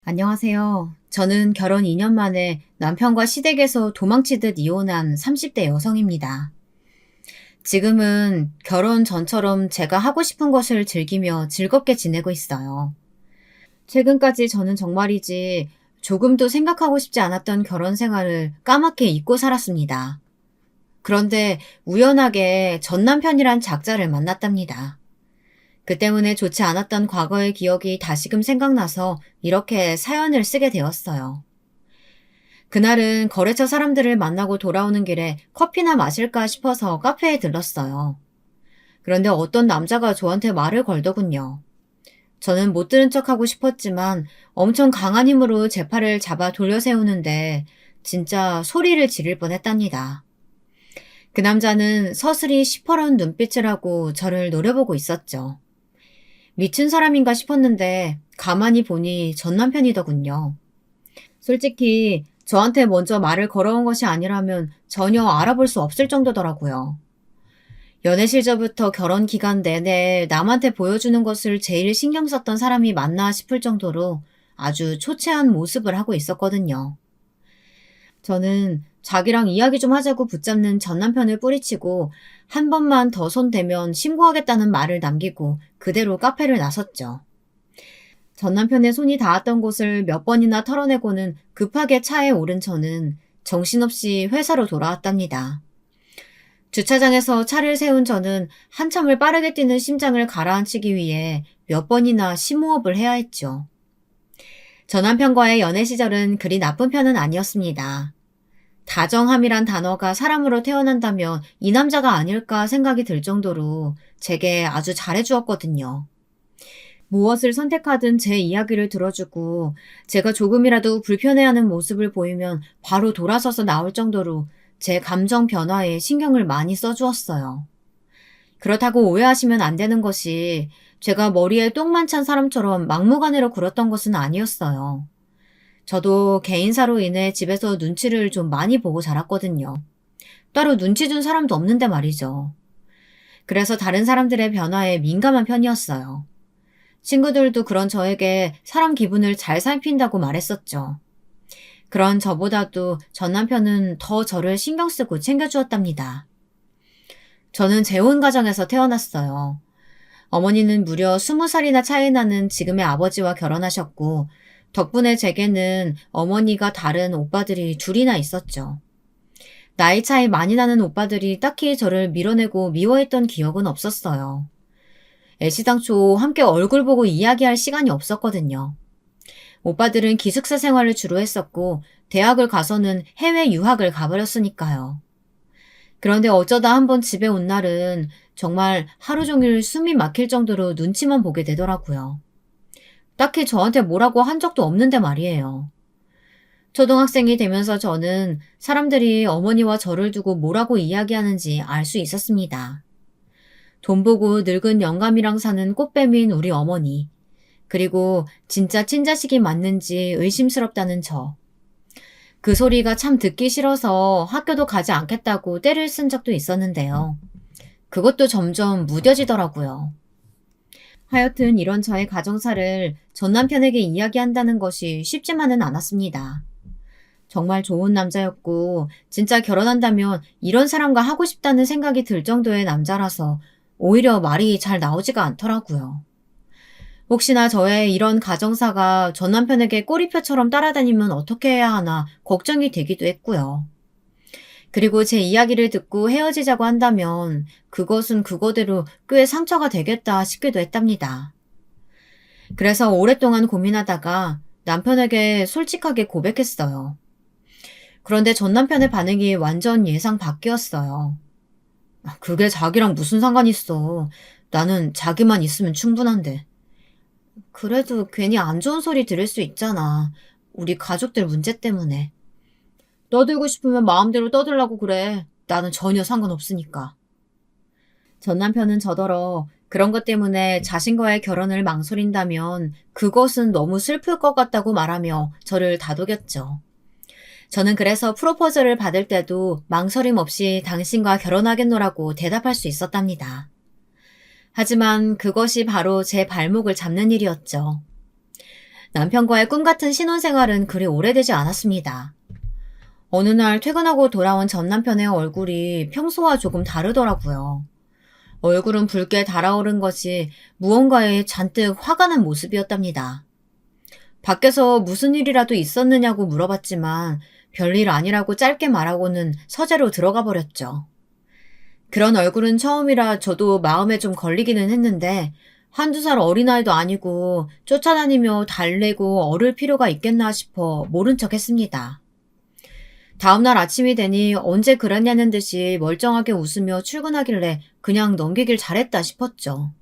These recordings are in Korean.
안녕하세요. 저는 결혼 2년 만에 남편과 시댁에서 도망치듯 이혼한 30대 여성입니다. 지금은 결혼 전처럼 제가 하고 싶은 것을 즐기며 즐겁게 지내고 있어요. 최근까지 저는 정말이지 조금도 생각하고 싶지 않았던 결혼 생활을 까맣게 잊고 살았습니다. 그런데 우연하게 전 남편이란 작자를 만났답니다. 그 때문에 좋지 않았던 과거의 기억이 다시금 생각나서 이렇게 사연을 쓰게 되었어요. 그날은 거래처 사람들을 만나고 돌아오는 길에 커피나 마실까 싶어서 카페에 들렀어요. 그런데 어떤 남자가 저한테 말을 걸더군요. 저는 못 들은 척하고 싶었지만 엄청 강한 힘으로 제 팔을 잡아 돌려 세우는데 진짜 소리를 지를 뻔했답니다. 그 남자는 서슬이 시퍼런 눈빛을 하고 저를 노려보고 있었죠. 미친 사람인가 싶었는데 가만히 보니 전 남편이더군요. 솔직히 저한테 먼저 말을 걸어온 것이 아니라면 전혀 알아볼 수 없을 정도더라고요. 연애 시절부터 결혼 기간 내내 남한테 보여주는 것을 제일 신경 썼던 사람이 맞나 싶을 정도로 아주 초췌한 모습을 하고 있었거든요. 저는 자기랑 이야기 좀 하자고 붙잡는 전 남편을 뿌리치고 한 번만 더 손대면 신고하겠다는 말을 남기고 그대로 카페를 나섰죠. 전 남편의 손이 닿았던 곳을 몇 번이나 털어내고는 급하게 차에 오른 저는 정신없이 회사로 돌아왔답니다. 주차장에서 차를 세운 저는 한참을 빠르게 뛰는 심장을 가라앉히기 위해 몇 번이나 심호흡을 해야 했죠. 전 남편과의 연애 시절은 그리 나쁜 편은 아니었습니다. 다정함이란 단어가 사람으로 태어난다면 이 남자가 아닐까 생각이 들 정도로 제게 아주 잘해주었거든요. 무엇을 선택하든 제 이야기를 들어주고 제가 조금이라도 불편해하는 모습을 보이면 바로 돌아서서 나올 정도로 제 감정 변화에 신경을 많이 써주었어요. 그렇다고 오해하시면 안 되는 것이 제가 머리에 똥만 찬 사람처럼 막무가내로 굴었던 것은 아니었어요. 저도 개인사로 인해 집에서 눈치를 좀 많이 보고 자랐거든요. 따로 눈치 준 사람도 없는데 말이죠. 그래서 다른 사람들의 변화에 민감한 편이었어요. 친구들도 그런 저에게 사람 기분을 잘 살핀다고 말했었죠. 그런 저보다도 전 남편은 더 저를 신경 쓰고 챙겨주었답니다. 저는 재혼 가정에서 태어났어요. 어머니는 무려 20살이나 차이 나는 지금의 아버지와 결혼하셨고, 덕분에 제게는 어머니가 다른 오빠들이 둘이나 있었죠. 나이 차이 많이 나는 오빠들이 딱히 저를 밀어내고 미워했던 기억은 없었어요. 애시당초 함께 얼굴 보고 이야기할 시간이 없었거든요. 오빠들은 기숙사 생활을 주로 했었고, 대학을 가서는 해외 유학을 가버렸으니까요. 그런데 어쩌다 한번 집에 온 날은 정말 하루 종일 숨이 막힐 정도로 눈치만 보게 되더라고요. 딱히 저한테 뭐라고 한 적도 없는데 말이에요. 초등학생이 되면서 저는 사람들이 어머니와 저를 두고 뭐라고 이야기하는지 알 수 있었습니다. 돈 보고 늙은 영감이랑 사는 꽃뱀인 우리 어머니, 그리고 진짜 친자식이 맞는지 의심스럽다는 저. 그 소리가 참 듣기 싫어서 학교도 가지 않겠다고 떼를 쓴 적도 있었는데요. 그것도 점점 무뎌지더라고요. 하여튼 이런 저의 가정사를 전 남편에게 이야기한다는 것이 쉽지만은 않았습니다. 정말 좋은 남자였고 진짜 결혼한다면 이런 사람과 하고 싶다는 생각이 들 정도의 남자라서 오히려 말이 잘 나오지가 않더라고요. 혹시나 저의 이런 가정사가 전 남편에게 꼬리표처럼 따라다니면 어떻게 해야 하나 걱정이 되기도 했고요. 그리고 제 이야기를 듣고 헤어지자고 한다면 그것은 그거대로 꽤 상처가 되겠다 싶기도 했답니다. 그래서 오랫동안 고민하다가 남편에게 솔직하게 고백했어요. 그런데 전 남편의 반응이 완전 예상 밖이었어요. 그게 자기랑 무슨 상관 있어. 나는 자기만 있으면 충분한데. 그래도 괜히 안 좋은 소리 들을 수 있잖아. 우리 가족들 문제 때문에. 떠들고 싶으면 마음대로 떠들라고 그래. 나는 전혀 상관없으니까. 전 남편은 저더러 그런 것 때문에 자신과의 결혼을 망설인다면 그것은 너무 슬플 것 같다고 말하며 저를 다독였죠. 저는 그래서 프로포즈를 받을 때도 망설임 없이 당신과 결혼하겠노라고 대답할 수 있었답니다. 하지만 그것이 바로 제 발목을 잡는 일이었죠. 남편과의 꿈 같은 신혼생활은 그리 오래되지 않았습니다. 어느 날 퇴근하고 돌아온 전 남편의 얼굴이 평소와 조금 다르더라고요. 얼굴은 붉게 달아오른 것이 무언가에 잔뜩 화가 난 모습이었답니다. 밖에서 무슨 일이라도 있었느냐고 물어봤지만 별일 아니라고 짧게 말하고는 서재로 들어가 버렸죠. 그런 얼굴은 처음이라 저도 마음에 좀 걸리기는 했는데 한두 살 어린아이도 아니고 쫓아다니며 달래고 어를 필요가 있겠나 싶어 모른 척 했습니다. 다음날 아침이 되니 언제 그랬냐는 듯이 멀쩡하게 웃으며 출근하길래 그냥 넘기길 잘했다 싶었죠.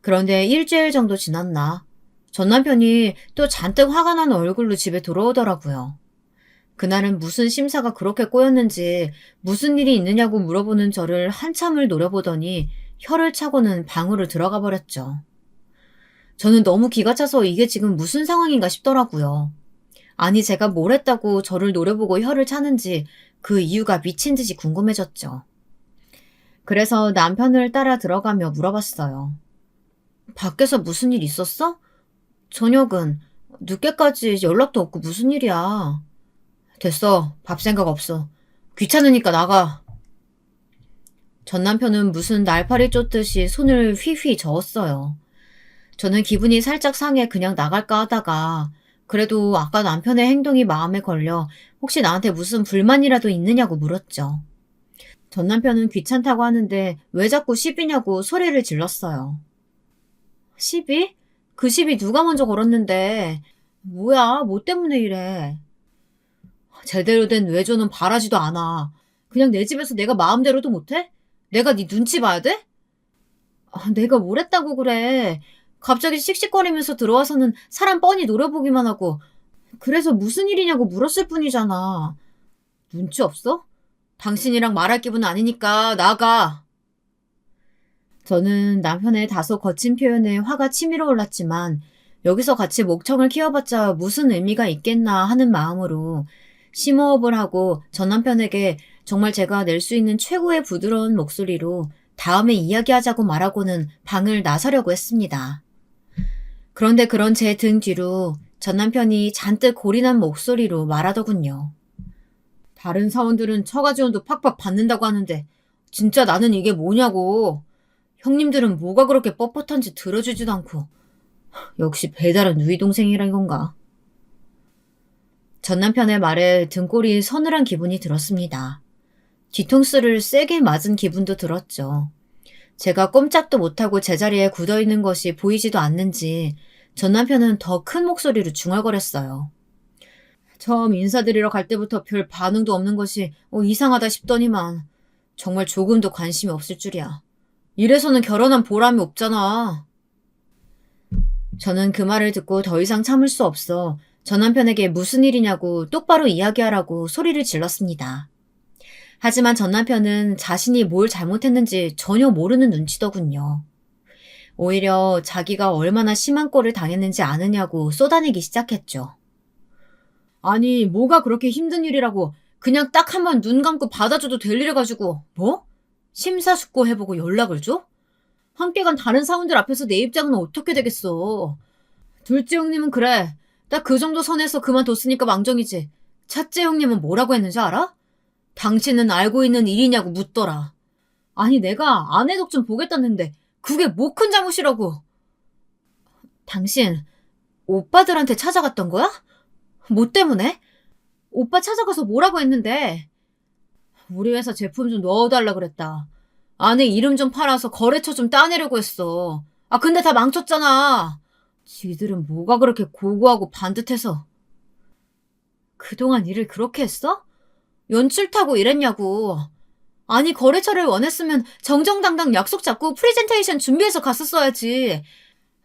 그런데 일주일 정도 지났나 전 남편이 또 잔뜩 화가 난 얼굴로 집에 들어오더라고요. 그날은 무슨 심사가 그렇게 꼬였는지 무슨 일이 있느냐고 물어보는 저를 한참을 노려보더니 혀를 차고는 방으로 들어가 버렸죠. 저는 너무 기가 차서 이게 지금 무슨 상황인가 싶더라고요. 아니 제가 뭘 했다고 저를 노려보고 혀를 차는지 그 이유가 미친 듯이 궁금해졌죠. 그래서 남편을 따라 들어가며 물어봤어요. 밖에서 무슨 일 있었어? 저녁은 늦게까지 연락도 없고 무슨 일이야. 됐어. 밥 생각 없어. 귀찮으니까 나가. 전 남편은 무슨 날파리 쫓듯이 손을 휘휘 저었어요. 저는 기분이 살짝 상해 그냥 나갈까 하다가 그래도 아까 남편의 행동이 마음에 걸려 혹시 나한테 무슨 불만이라도 있느냐고 물었죠. 전 남편은 귀찮다고 하는데 왜 자꾸 시비냐고 소리를 질렀어요. 시비? 그 시비 누가 먼저 걸었는데. 뭐야, 뭐 때문에 이래. 제대로 된 외조는 바라지도 않아. 그냥 내 집에서 내가 마음대로도 못해? 내가 네 눈치 봐야 돼? 내가 뭘 했다고 그래. 갑자기 씩씩거리면서 들어와서는 사람 뻔히 노려보기만 하고 그래서 무슨 일이냐고 물었을 뿐이잖아. 눈치 없어? 당신이랑 말할 기분 아니니까 나가. 저는 남편의 다소 거친 표현에 화가 치밀어 올랐지만 여기서 같이 목청을 키워봤자 무슨 의미가 있겠나 하는 마음으로 심호흡을 하고 전 남편에게 정말 제가 낼 수 있는 최고의 부드러운 목소리로 다음에 이야기하자고 말하고는 방을 나서려고 했습니다. 그런데 그런 제 등 뒤로 전 남편이 잔뜩 고린한 목소리로 말하더군요. 다른 사원들은 처가 지원도 팍팍 받는다고 하는데 진짜 나는 이게 뭐냐고. 형님들은 뭐가 그렇게 뻣뻣한지 들어주지도 않고 역시 배달은 누이 동생이란 건가. 전 남편의 말에 등골이 서늘한 기분이 들었습니다. 뒤통수를 세게 맞은 기분도 들었죠. 제가 꼼짝도 못하고 제자리에 굳어있는 것이 보이지도 않는지 전 남편은 더 큰 목소리로 중얼거렸어요. 처음 인사드리러 갈 때부터 별 반응도 없는 것이 이상하다 싶더니만 정말 조금도 관심이 없을 줄이야. 이래서는 결혼한 보람이 없잖아. 저는 그 말을 듣고 더 이상 참을 수 없어 전 남편에게 무슨 일이냐고 똑바로 이야기하라고 소리를 질렀습니다. 하지만 전 남편은 자신이 뭘 잘못했는지 전혀 모르는 눈치더군요. 오히려 자기가 얼마나 심한 꼴을 당했는지 아느냐고 쏟아내기 시작했죠. 아니 뭐가 그렇게 힘든 일이라고 그냥 딱 한 번 눈 감고 받아줘도 될 일을 가지고 뭐? 심사숙고해보고 연락을 줘? 함께 간 다른 사원들 앞에서 내 입장은 어떻게 되겠어. 둘째 형님은 그래. 딱 그 정도 선에서 그만뒀으니까 망정이지. 첫째 형님은 뭐라고 했는지 알아? 당신은 알고 있는 일이냐고 묻더라. 아니 내가 아내 덕 좀 보겠다는데 그게 뭐 큰 잘못이라고. 당신 오빠들한테 찾아갔던 거야? 뭐 때문에? 오빠 찾아가서 뭐라고 했는데? 우리 회사 제품 좀 넣어달라 그랬다. 아내 이름 좀 팔아서 거래처 좀 따내려고 했어. 근데 다 망쳤잖아. 지들은 뭐가 그렇게 고고하고 반듯해서. 그동안 일을 그렇게 했어? 연출 타고 이랬냐고. 아니 거래처를 원했으면 정정당당 약속 잡고 프레젠테이션 준비해서 갔었어야지.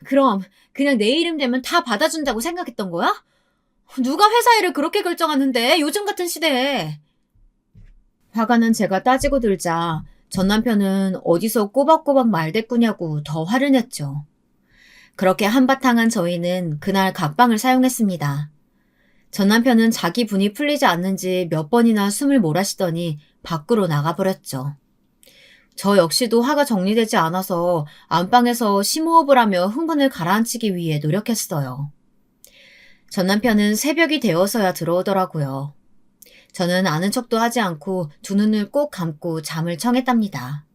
그럼 그냥 내 이름 되면 다 받아준다고 생각했던 거야? 누가 회사 일을 그렇게 결정하는데 요즘 같은 시대에. 화가 난 제가 따지고 들자 전 남편은 어디서 꼬박꼬박 말대꾸냐고 더 화를 냈죠. 그렇게 한바탕한 저희는 그날 각방을 사용했습니다. 전 남편은 자기 분이 풀리지 않는지 몇 번이나 숨을 몰아쉬더니 밖으로 나가버렸죠. 저 역시도 화가 정리되지 않아서 안방에서 심호흡을 하며 흥분을 가라앉히기 위해 노력했어요. 전 남편은 새벽이 되어서야 들어오더라고요. 저는 아는 척도 하지 않고 두 눈을 꼭 감고 잠을 청했답니다.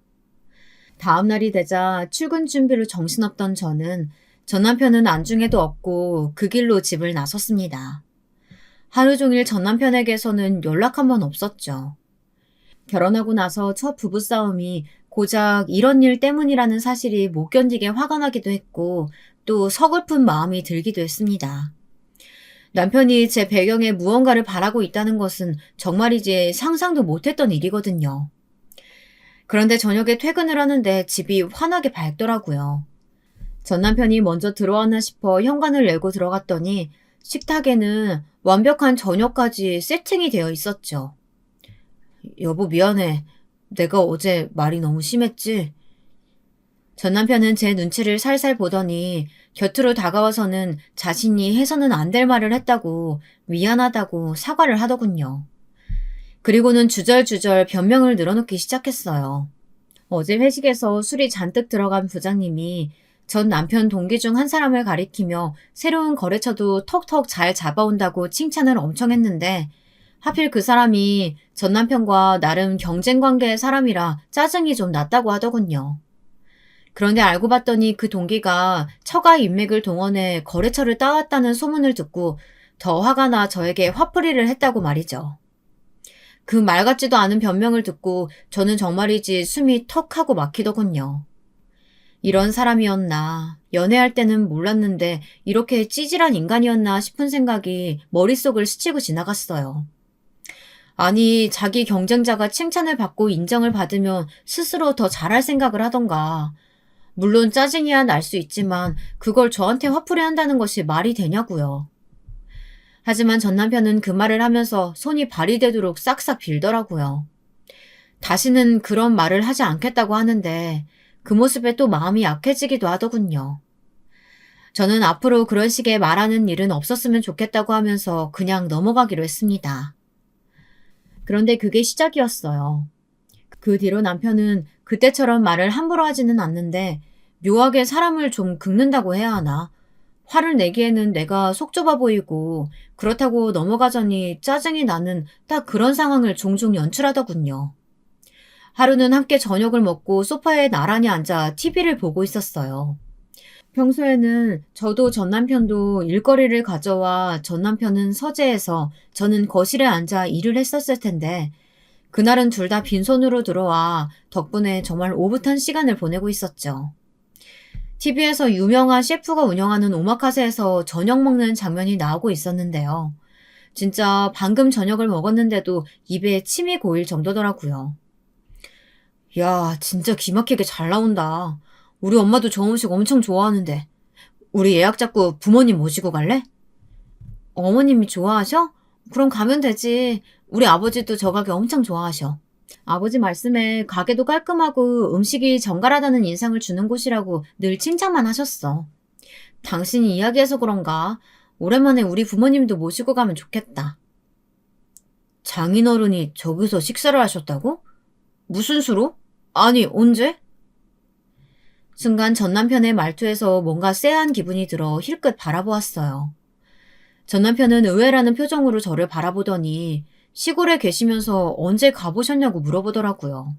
다음 날이 되자 출근 준비로 정신없던 저는 전 남편은 안중에도 없고 그 길로 집을 나섰습니다. 하루 종일 전 남편에게서는 연락 한 번 없었죠. 결혼하고 나서 첫 부부싸움이 고작 이런 일 때문이라는 사실이 못 견디게 화가 나기도 했고 또 서글픈 마음이 들기도 했습니다. 남편이 제 배경에 무언가를 바라고 있다는 것은 정말이지 상상도 못했던 일이거든요. 그런데 저녁에 퇴근을 하는데 집이 환하게 밝더라고요. 전 남편이 먼저 들어왔나 싶어 현관을 열고 들어갔더니 식탁에는 완벽한 저녁까지 세팅이 되어 있었죠. 여보, 미안해. 내가 어제 말이 너무 심했지? 전 남편은 제 눈치를 살살 보더니 곁으로 다가와서는 자신이 해서는 안 될 말을 했다고 미안하다고 사과를 하더군요. 그리고는 주절주절 변명을 늘어놓기 시작했어요. 어제 회식에서 술이 잔뜩 들어간 부장님이 전 남편 동기 중 한 사람을 가리키며 새로운 거래처도 턱턱 잘 잡아온다고 칭찬을 엄청 했는데 하필 그 사람이 전 남편과 나름 경쟁 관계의 사람이라 짜증이 좀 났다고 하더군요. 그런데 알고 봤더니 그 동기가 처가 인맥을 동원해 거래처를 따왔다는 소문을 듣고 더 화가 나 저에게 화풀이를 했다고 말이죠. 그 말 같지도 않은 변명을 듣고 저는 정말이지 숨이 턱 하고 막히더군요. 이런 사람이었나, 연애할 때는 몰랐는데 이렇게 찌질한 인간이었나 싶은 생각이 머릿속을 스치고 지나갔어요. 아니, 자기 경쟁자가 칭찬을 받고 인정을 받으면 스스로 더 잘할 생각을 하던가. 물론 짜증이야 날 수 있지만 그걸 저한테 화풀이 한다는 것이 말이 되냐고요. 하지만 전 남편은 그 말을 하면서 손이 발이 되도록 싹싹 빌더라고요. 다시는 그런 말을 하지 않겠다고 하는데 그 모습에 또 마음이 약해지기도 하더군요. 저는 앞으로 그런 식의 말하는 일은 없었으면 좋겠다고 하면서 그냥 넘어가기로 했습니다. 그런데 그게 시작이었어요. 그 뒤로 남편은 그때처럼 말을 함부로 하지는 않는데 묘하게 사람을 좀 긁는다고 해야 하나? 화를 내기에는 내가 속 좁아 보이고 그렇다고 넘어가자니 짜증이 나는 딱 그런 상황을 종종 연출하더군요. 하루는 함께 저녁을 먹고 소파에 나란히 앉아 TV를 보고 있었어요. 평소에는 저도 전 남편도 일거리를 가져와 전 남편은 서재에서 저는 거실에 앉아 일을 했었을 텐데 그날은 둘 다 빈손으로 들어와 덕분에 정말 오붓한 시간을 보내고 있었죠. TV에서 유명한 셰프가 운영하는 오마카세에서 저녁 먹는 장면이 나오고 있었는데요. 진짜 방금 저녁을 먹었는데도 입에 침이 고일 정도더라고요. 야, 진짜 기막히게 잘 나온다. 우리 엄마도 저 음식 엄청 좋아하는데. 우리 예약 잡고 부모님 모시고 갈래? 어머님이 좋아하셔? 그럼 가면 되지. 우리 아버지도 저 가게 엄청 좋아하셔. 아버지 말씀에 가게도 깔끔하고 음식이 정갈하다는 인상을 주는 곳이라고 늘 칭찬만 하셨어. 당신이 이야기해서 그런가? 오랜만에 우리 부모님도 모시고 가면 좋겠다. 장인어른이 저기서 식사를 하셨다고? 무슨 수로? 아니, 언제? 순간 전 남편의 말투에서 뭔가 쎄한 기분이 들어 힐끗 바라보았어요. 전 남편은 의외라는 표정으로 저를 바라보더니 시골에 계시면서 언제 가보셨냐고 물어보더라고요.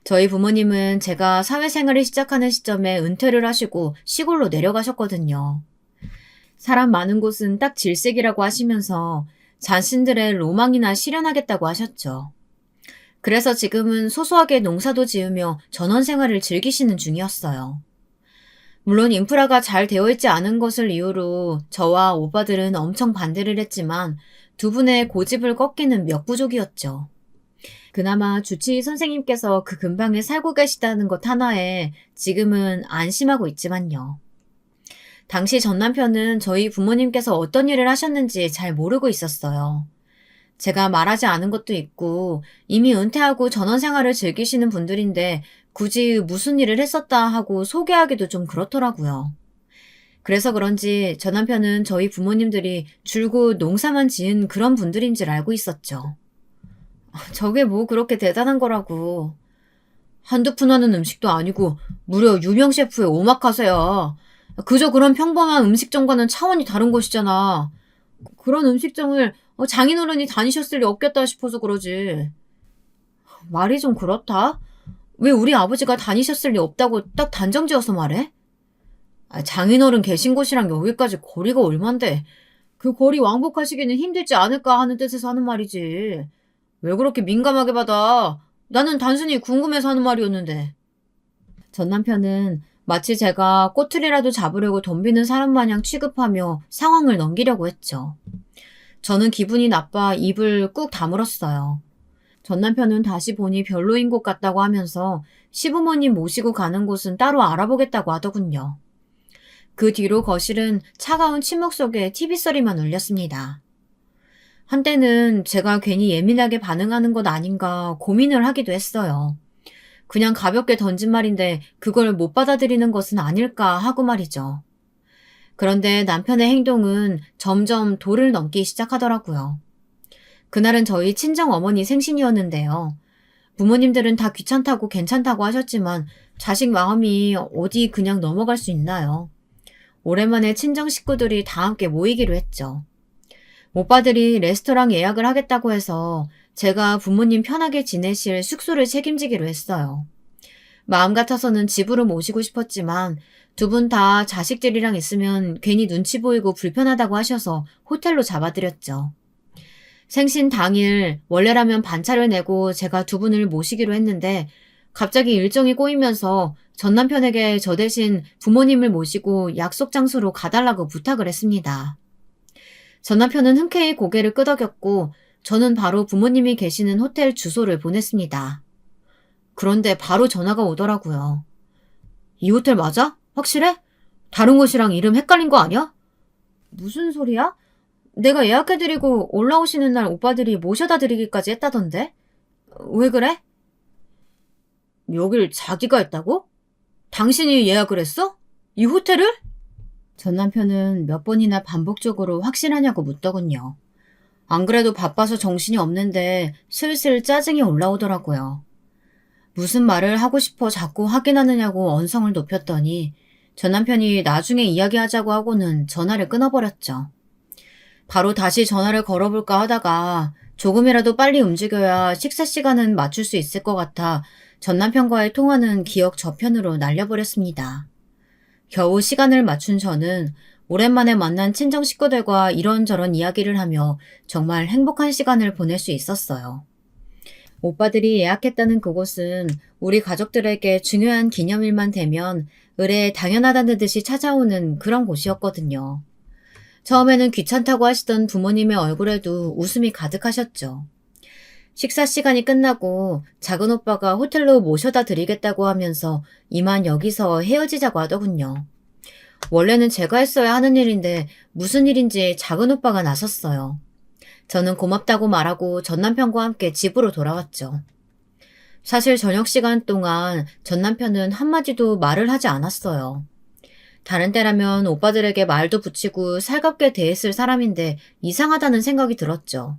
저희 부모님은 제가 사회생활을 시작하는 시점에 은퇴를 하시고 시골로 내려가셨거든요. 사람 많은 곳은 딱 질색이라고 하시면서 자신들의 로망이나 실현하겠다고 하셨죠. 그래서 지금은 소소하게 농사도 지으며 전원 생활을 즐기시는 중이었어요. 물론 인프라가 잘 되어 있지 않은 것을 이유로 저와 오빠들은 엄청 반대를 했지만 두 분의 고집을 꺾이는 역부족이었죠. 그나마 주치의 선생님께서 그 근방에 살고 계시다는 것 하나에 지금은 안심하고 있지만요. 당시 전 남편은 저희 부모님께서 어떤 일을 하셨는지 잘 모르고 있었어요. 제가 말하지 않은 것도 있고 이미 은퇴하고 전원 생활을 즐기시는 분들인데 굳이 무슨 일을 했었다 하고 소개하기도 좀 그렇더라고요. 그래서 그런지 전 남편은 저희 부모님들이 줄곧 농사만 지은 그런 분들인 줄 알고 있었죠. 저게 뭐 그렇게 대단한 거라고. 한두 푼 하는 음식도 아니고 무려 유명 셰프의 오마카세야. 그저 그런 평범한 음식점과는 차원이 다른 곳이잖아. 그런 음식점을 장인어른이 다니셨을 리 없겠다 싶어서 그러지. 말이 좀 그렇다. 왜 우리 아버지가 다니셨을 리 없다고 딱 단정지어서 말해? 장인어른 계신 곳이랑 여기까지 거리가 얼만데 그 거리 왕복하시기는 힘들지 않을까 하는 뜻에서 하는 말이지. 왜 그렇게 민감하게 받아? 나는 단순히 궁금해서 하는 말이었는데. 전 남편은 마치 제가 꼬투리라도 잡으려고 덤비는 사람 마냥 취급하며 상황을 넘기려고 했죠. 저는 기분이 나빠 입을 꾹 다물었어요. 전 남편은 다시 보니 별로인 곳 같다고 하면서 시부모님 모시고 가는 곳은 따로 알아보겠다고 하더군요. 그 뒤로 거실은 차가운 침묵 속에 TV 소리만 울렸습니다. 한때는 제가 괜히 예민하게 반응하는 것 아닌가 고민을 하기도 했어요. 그냥 가볍게 던진 말인데 그걸 못 받아들이는 것은 아닐까 하고 말이죠. 그런데 남편의 행동은 점점 도를 넘기 시작하더라고요. 그날은 저희 친정어머니 생신이었는데요. 부모님들은 다 귀찮다고 괜찮다고 하셨지만 자식 마음이 어디 그냥 넘어갈 수 있나요? 오랜만에 친정 식구들이 다 함께 모이기로 했죠. 오빠들이 레스토랑 예약을 하겠다고 해서 제가 부모님 편하게 지내실 숙소를 책임지기로 했어요. 마음 같아서는 집으로 모시고 싶었지만 두 분 다 자식들이랑 있으면 괜히 눈치 보이고 불편하다고 하셔서 호텔로 잡아드렸죠. 생신 당일 원래라면 반차를 내고 제가 두 분을 모시기로 했는데 갑자기 일정이 꼬이면서 전 남편에게 저 대신 부모님을 모시고 약속 장소로 가달라고 부탁을 했습니다. 전 남편은 흔쾌히 고개를 끄덕였고 저는 바로 부모님이 계시는 호텔 주소를 보냈습니다. 그런데 바로 전화가 오더라고요. 이 호텔 맞아? 확실해? 다른 곳이랑 이름 헷갈린 거 아니야? 무슨 소리야? 내가 예약해드리고 올라오시는 날 오빠들이 모셔다 드리기까지 했다던데? 왜 그래? 여길 자기가 했다고? 당신이 예약을 했어? 이 호텔을? 전 남편은 몇 번이나 반복적으로 확실하냐고 묻더군요. 안 그래도 바빠서 정신이 없는데 슬슬 짜증이 올라오더라고요. 무슨 말을 하고 싶어 자꾸 확인하느냐고 언성을 높였더니 전 남편이 나중에 이야기하자고 하고는 전화를 끊어버렸죠. 바로 다시 전화를 걸어볼까 하다가 조금이라도 빨리 움직여야 식사 시간은 맞출 수 있을 것 같아 전 남편과의 통화는 기억 저편으로 날려버렸습니다. 겨우 시간을 맞춘 저는 오랜만에 만난 친정 식구들과 이런저런 이야기를 하며 정말 행복한 시간을 보낼 수 있었어요. 오빠들이 예약했다는 그곳은 우리 가족들에게 중요한 기념일만 되면 의례 당연하다는 듯이 찾아오는 그런 곳이었거든요. 처음에는 귀찮다고 하시던 부모님의 얼굴에도 웃음이 가득하셨죠. 식사 시간이 끝나고 작은 오빠가 호텔로 모셔다 드리겠다고 하면서 이만 여기서 헤어지자고 하더군요. 원래는 제가 했어야 하는 일인데 무슨 일인지 작은 오빠가 나섰어요. 저는 고맙다고 말하고 전 남편과 함께 집으로 돌아왔죠. 사실 저녁 시간 동안 전 남편은 한마디도 말을 하지 않았어요. 다른 때라면 오빠들에게 말도 붙이고 살갑게 대했을 사람인데 이상하다는 생각이 들었죠.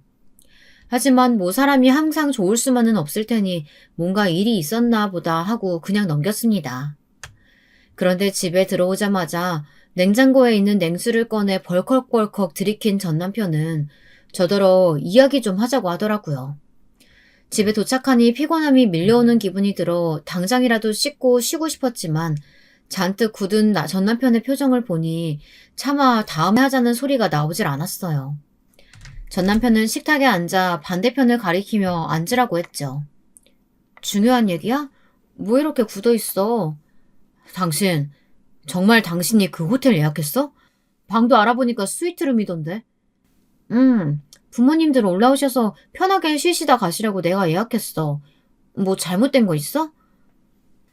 하지만 뭐 사람이 항상 좋을 수만은 없을 테니 뭔가 일이 있었나 보다 하고 그냥 넘겼습니다. 그런데 집에 들어오자마자 냉장고에 있는 냉수를 꺼내 벌컥벌컥 들이킨 전 남편은 저더러 이야기 좀 하자고 하더라고요. 집에 도착하니 피곤함이 밀려오는 기분이 들어 당장이라도 씻고 쉬고 싶었지만 잔뜩 굳은 전 남편의 표정을 보니 차마 다음에 하자는 소리가 나오질 않았어요. 전 남편은 식탁에 앉아 반대편을 가리키며 앉으라고 했죠. 중요한 얘기야? 뭐 이렇게 굳어있어? 당신, 정말 당신이 그 호텔 예약했어? 방도 알아보니까 스위트룸이던데. 부모님들 올라오셔서 편하게 쉬시다 가시라고 내가 예약했어. 뭐 잘못된 거 있어?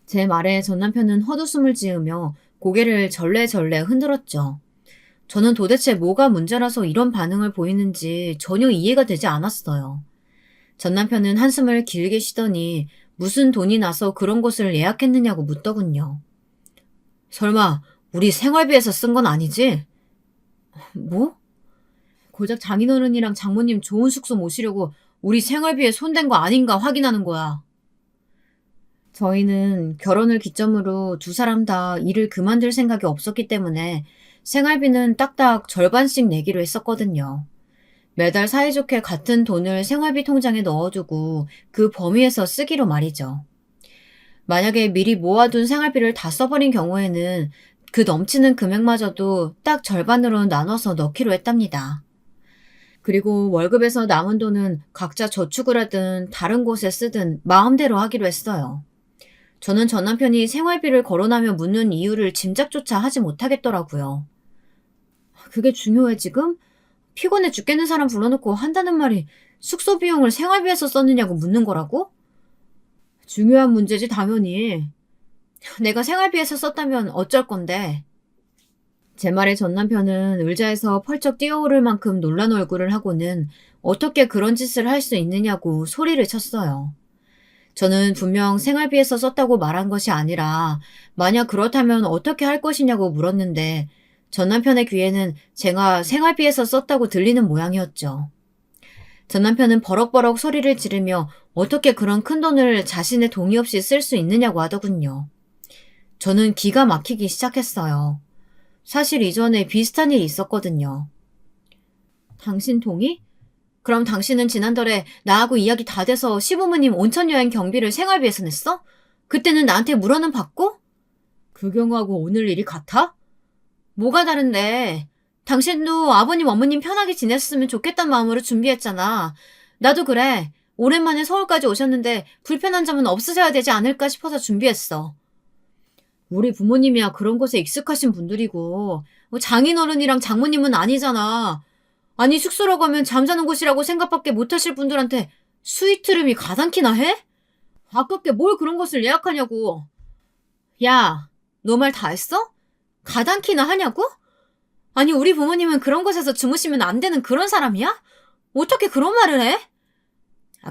제 말에 전 남편은 헛웃음을 지으며 고개를 절레절레 흔들었죠. 저는 도대체 뭐가 문제라서 이런 반응을 보이는지 전혀 이해가 되지 않았어요. 전 남편은 한숨을 길게 쉬더니 무슨 돈이 나서 그런 곳을 예약했느냐고 묻더군요. 설마 우리 생활비에서 쓴 건 아니지? 뭐? 고작 장인어른이랑 장모님 좋은 숙소 모시려고 우리 생활비에 손댄 거 아닌가 확인하는 거야. 저희는 결혼을 기점으로 두 사람 다 일을 그만둘 생각이 없었기 때문에 생활비는 딱딱 절반씩 내기로 했었거든요. 매달 사이좋게 같은 돈을 생활비 통장에 넣어두고 그 범위에서 쓰기로 말이죠. 만약에 미리 모아둔 생활비를 다 써버린 경우에는 그 넘치는 금액마저도 딱 절반으로 나눠서 넣기로 했답니다. 그리고 월급에서 남은 돈은 각자 저축을 하든 다른 곳에 쓰든 마음대로 하기로 했어요. 저는 전 남편이 생활비를 거론하며 묻는 이유를 짐작조차 하지 못하겠더라고요. 그게 중요해 지금? 피곤해 죽겠는 사람 불러놓고 한다는 말이 숙소 비용을 생활비에서 썼느냐고 묻는 거라고? 중요한 문제지 당연히. 내가 생활비에서 썼다면 어쩔 건데. 제 말에 전 남편은 의자에서 펄쩍 뛰어오를 만큼 놀란 얼굴을 하고는 어떻게 그런 짓을 할 수 있느냐고 소리를 쳤어요. 저는 분명 생활비에서 썼다고 말한 것이 아니라 만약 그렇다면 어떻게 할 것이냐고 물었는데 전 남편의 귀에는 제가 생활비에서 썼다고 들리는 모양이었죠. 전 남편은 버럭버럭 소리를 지르며 어떻게 그런 큰 돈을 자신의 동의 없이 쓸 수 있느냐고 하더군요. 저는 기가 막히기 시작했어요. 사실 이전에 비슷한 일이 있었거든요. 당신 동의? 그럼 당신은 지난달에 나하고 이야기 다 돼서 시부모님 온천여행 경비를 생활비에서 냈어? 그때는 나한테 물어는 받고? 그 경우하고 오늘 일이 같아? 뭐가 다른데? 당신도 아버님 어머님 편하게 지냈으면 좋겠단 마음으로 준비했잖아. 나도 그래. 오랜만에 서울까지 오셨는데 불편한 점은 없으셔야 되지 않을까 싶어서 준비했어. 우리 부모님이야 그런 곳에 익숙하신 분들이고 장인어른이랑 장모님은 아니잖아. 아니 숙소라고 가면 잠자는 곳이라고 생각밖에 못하실 분들한테 스위트룸이 가당키나 해? 아깝게 뭘 그런 것을 예약하냐고. 야, 너 말 다 했어? 가당키나 하냐고? 아니 우리 부모님은 그런 곳에서 주무시면 안 되는 그런 사람이야? 어떻게 그런 말을 해?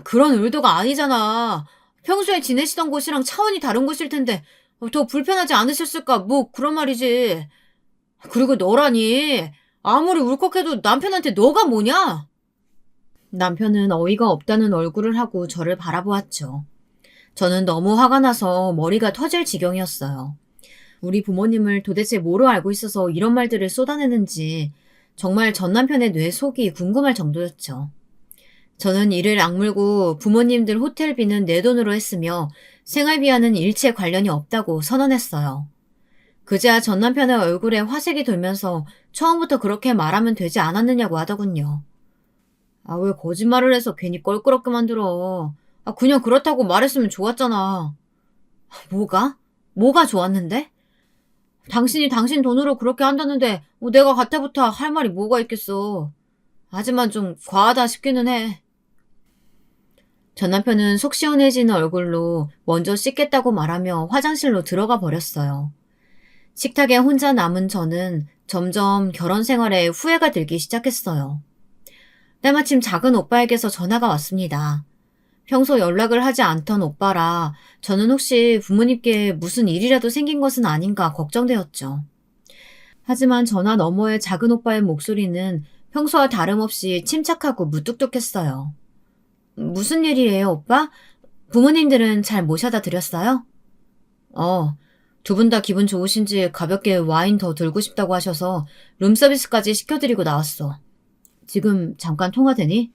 그런 의도가 아니잖아. 평소에 지내시던 곳이랑 차원이 다른 곳일 텐데 더 불편하지 않으셨을까 뭐 그런 말이지. 그리고 너라니 아무리 울컥해도 남편한테 너가 뭐냐? 남편은 어이가 없다는 얼굴을 하고 저를 바라보았죠. 저는 너무 화가 나서 머리가 터질 지경이었어요. 우리 부모님을 도대체 뭐로 알고 있어서 이런 말들을 쏟아내는지 정말 전 남편의 뇌 속이 궁금할 정도였죠. 저는 이를 악물고 부모님들 호텔비는 내 돈으로 했으며 생활비와는 일체 관련이 없다고 선언했어요. 그제야 전 남편의 얼굴에 화색이 돌면서 처음부터 그렇게 말하면 되지 않았느냐고 하더군요. 왜 거짓말을 해서 괜히 껄끄럽게 만들어. 그냥 그렇다고 말했으면 좋았잖아. 뭐가? 뭐가 좋았는데? 당신이 당신 돈으로 그렇게 한다는데 내가 가타부터 할 말이 뭐가 있겠어. 하지만 좀 과하다 싶기는 해. 전 남편은 속 시원해지는 얼굴로 먼저 씻겠다고 말하며 화장실로 들어가 버렸어요. 식탁에 혼자 남은 저는 점점 결혼 생활에 후회가 들기 시작했어요. 때마침 작은 오빠에게서 전화가 왔습니다. 평소 연락을 하지 않던 오빠라 저는 혹시 부모님께 무슨 일이라도 생긴 것은 아닌가 걱정되었죠. 하지만 전화 너머의 작은 오빠의 목소리는 평소와 다름없이 침착하고 무뚝뚝했어요. 무슨 일이에요, 오빠? 부모님들은 잘 모셔다 드렸어요? 두 분 다 기분 좋으신지 가볍게 와인 더 들고 싶다고 하셔서 룸서비스까지 시켜드리고 나왔어. 지금 잠깐 통화 되니?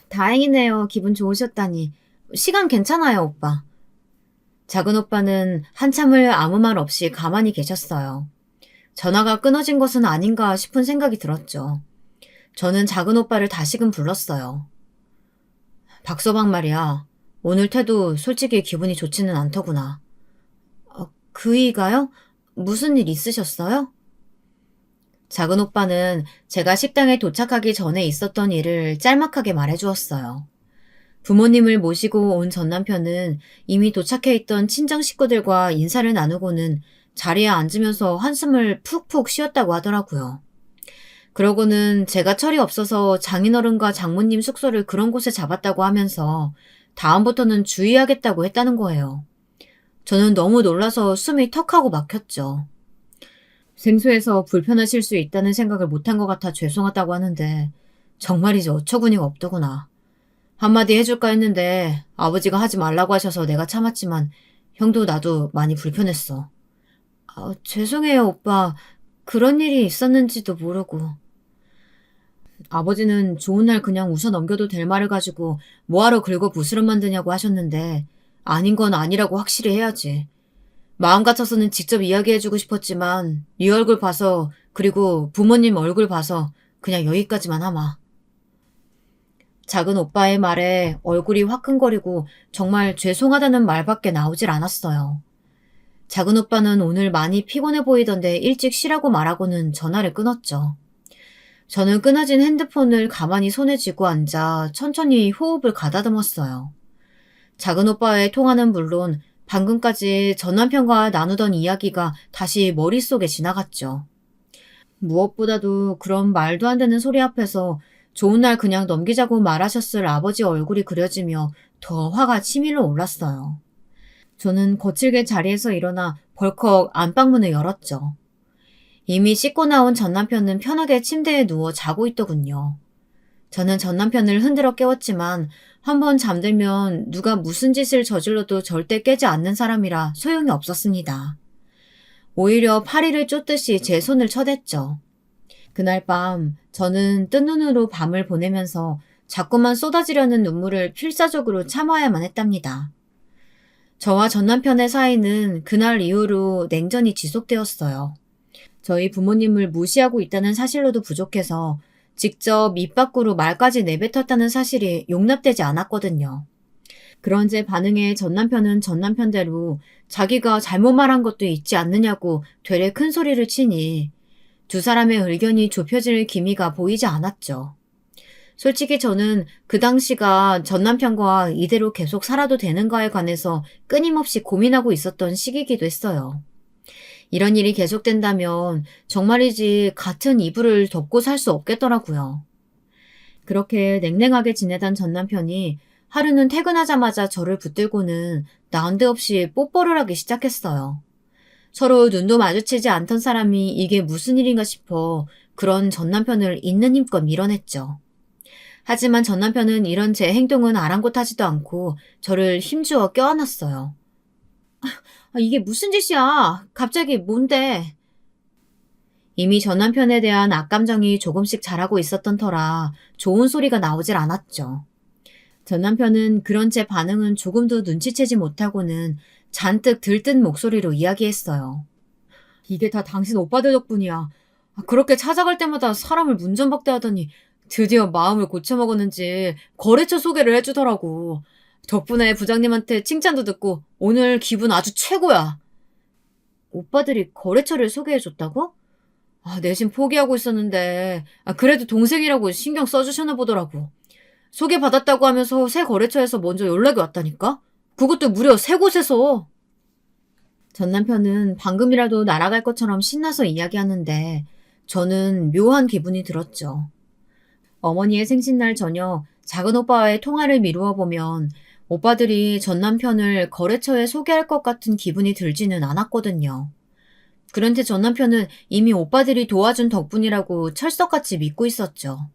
다행이네요. 기분 좋으셨다니. 시간 괜찮아요, 오빠. 작은 오빠는 한참을 아무 말 없이 가만히 계셨어요. 전화가 끊어진 것은 아닌가 싶은 생각이 들었죠. 저는 작은 오빠를 다시금 불렀어요. 박서방 말이야. 오늘 태도 솔직히 기분이 좋지는 않더구나. 그이가요? 무슨 일 있으셨어요? 작은 오빠는 제가 식당에 도착하기 전에 있었던 일을 짤막하게 말해주었어요. 부모님을 모시고 온 전 남편은 이미 도착해 있던 친정 식구들과 인사를 나누고는 자리에 앉으면서 한숨을 푹푹 쉬었다고 하더라고요. 그러고는 제가 철이 없어서 장인어른과 장모님 숙소를 그런 곳에 잡았다고 하면서 다음부터는 주의하겠다고 했다는 거예요. 저는 너무 놀라서 숨이 턱하고 막혔죠. 생소해서 불편하실 수 있다는 생각을 못한 것 같아 죄송하다고 하는데 정말이지 어처구니가 없더구나. 한마디 해줄까 했는데 아버지가 하지 말라고 하셔서 내가 참았지만 형도 나도 많이 불편했어. 죄송해요, 오빠. 그런 일이 있었는지도 모르고. 아버지는 좋은 날 그냥 웃어 넘겨도 될 말을 가지고 뭐하러 긁어 부스럼 만드냐고 하셨는데 아닌 건 아니라고 확실히 해야지. 마음 같아서는 직접 이야기해주고 싶었지만 네 얼굴 봐서 그리고 부모님 얼굴 봐서 그냥 여기까지만 하마. 작은 오빠의 말에 얼굴이 화끈거리고 정말 죄송하다는 말밖에 나오질 않았어요. 작은 오빠는 오늘 많이 피곤해 보이던데 일찍 쉬라고 말하고는 전화를 끊었죠. 저는 끊어진 핸드폰을 가만히 손에 쥐고 앉아 천천히 호흡을 가다듬었어요. 작은 오빠의 통화는 물론 방금까지 전 남편과 나누던 이야기가 다시 머릿속에 지나갔죠. 무엇보다도 그런 말도 안 되는 소리 앞에서 좋은 날 그냥 넘기자고 말하셨을 아버지 얼굴이 그려지며 더 화가 치밀어 올랐어요. 저는 거칠게 자리에서 일어나 벌컥 안방문을 열었죠. 이미 씻고 나온 전 남편은 편하게 침대에 누워 자고 있더군요. 저는 전 남편을 흔들어 깨웠지만 한번 잠들면 누가 무슨 짓을 저질러도 절대 깨지 않는 사람이라 소용이 없었습니다. 오히려 파리를 쫓듯이 제 손을 쳐댔죠. 그날 밤 저는 뜬 눈으로 밤을 보내면서 자꾸만 쏟아지려는 눈물을 필사적으로 참아야만 했답니다. 저와 전 남편의 사이는 그날 이후로 냉전이 지속되었어요. 저희 부모님을 무시하고 있다는 사실로도 부족해서 직접 입 밖으로 말까지 내뱉었다는 사실이 용납되지 않았거든요. 그런 제 반응에 전 남편은 전 남편대로 자기가 잘못 말한 것도 있지 않느냐고 되레 큰 소리를 치니 두 사람의 의견이 좁혀질 기미가 보이지 않았죠. 솔직히 저는 그 당시가 전 남편과 이대로 계속 살아도 되는가에 관해서 끊임없이 고민하고 있었던 시기이기도 했어요. 이런 일이 계속된다면 정말이지 같은 이불을 덮고 살 수 없겠더라고요. 그렇게 냉랭하게 지내던 전 남편이 하루는 퇴근하자마자 저를 붙들고는 난데없이 뽀뽀를 하기 시작했어요. 서로 눈도 마주치지 않던 사람이 이게 무슨 일인가 싶어 그런 전 남편을 있는 힘껏 밀어냈죠. 하지만 전 남편은 이런 제 행동은 아랑곳하지도 않고 저를 힘주어 껴안았어요. 이게 무슨 짓이야? 갑자기 뭔데? 이미 전 남편에 대한 악감정이 조금씩 자라고 있었던 터라 좋은 소리가 나오질 않았죠. 전 남편은 그런 제 반응은 조금도 눈치채지 못하고는 잔뜩 들뜬 목소리로 이야기했어요. 이게 다 당신 오빠들 덕분이야. 그렇게 찾아갈 때마다 사람을 문전박대하더니 드디어 마음을 고쳐먹었는지 거래처 소개를 해주더라고. 덕분에 부장님한테 칭찬도 듣고 오늘 기분 아주 최고야. 오빠들이 거래처를 소개해줬다고? 내심 포기하고 있었는데 그래도 동생이라고 신경 써주셨나 보더라고. 소개받았다고 하면서 새 거래처에서 먼저 연락이 왔다니까? 그것도 무려 세 곳에서. 전 남편은 방금이라도 날아갈 것처럼 신나서 이야기하는데 저는 묘한 기분이 들었죠. 어머니의 생신날 저녁 작은 오빠와의 통화를 미루어 보면 오빠들이 전 남편을 거래처에 소개할 것 같은 기분이 들지는 않았거든요. 그런데 전 남편은 이미 오빠들이 도와준 덕분이라고 철석같이 믿고 있었죠.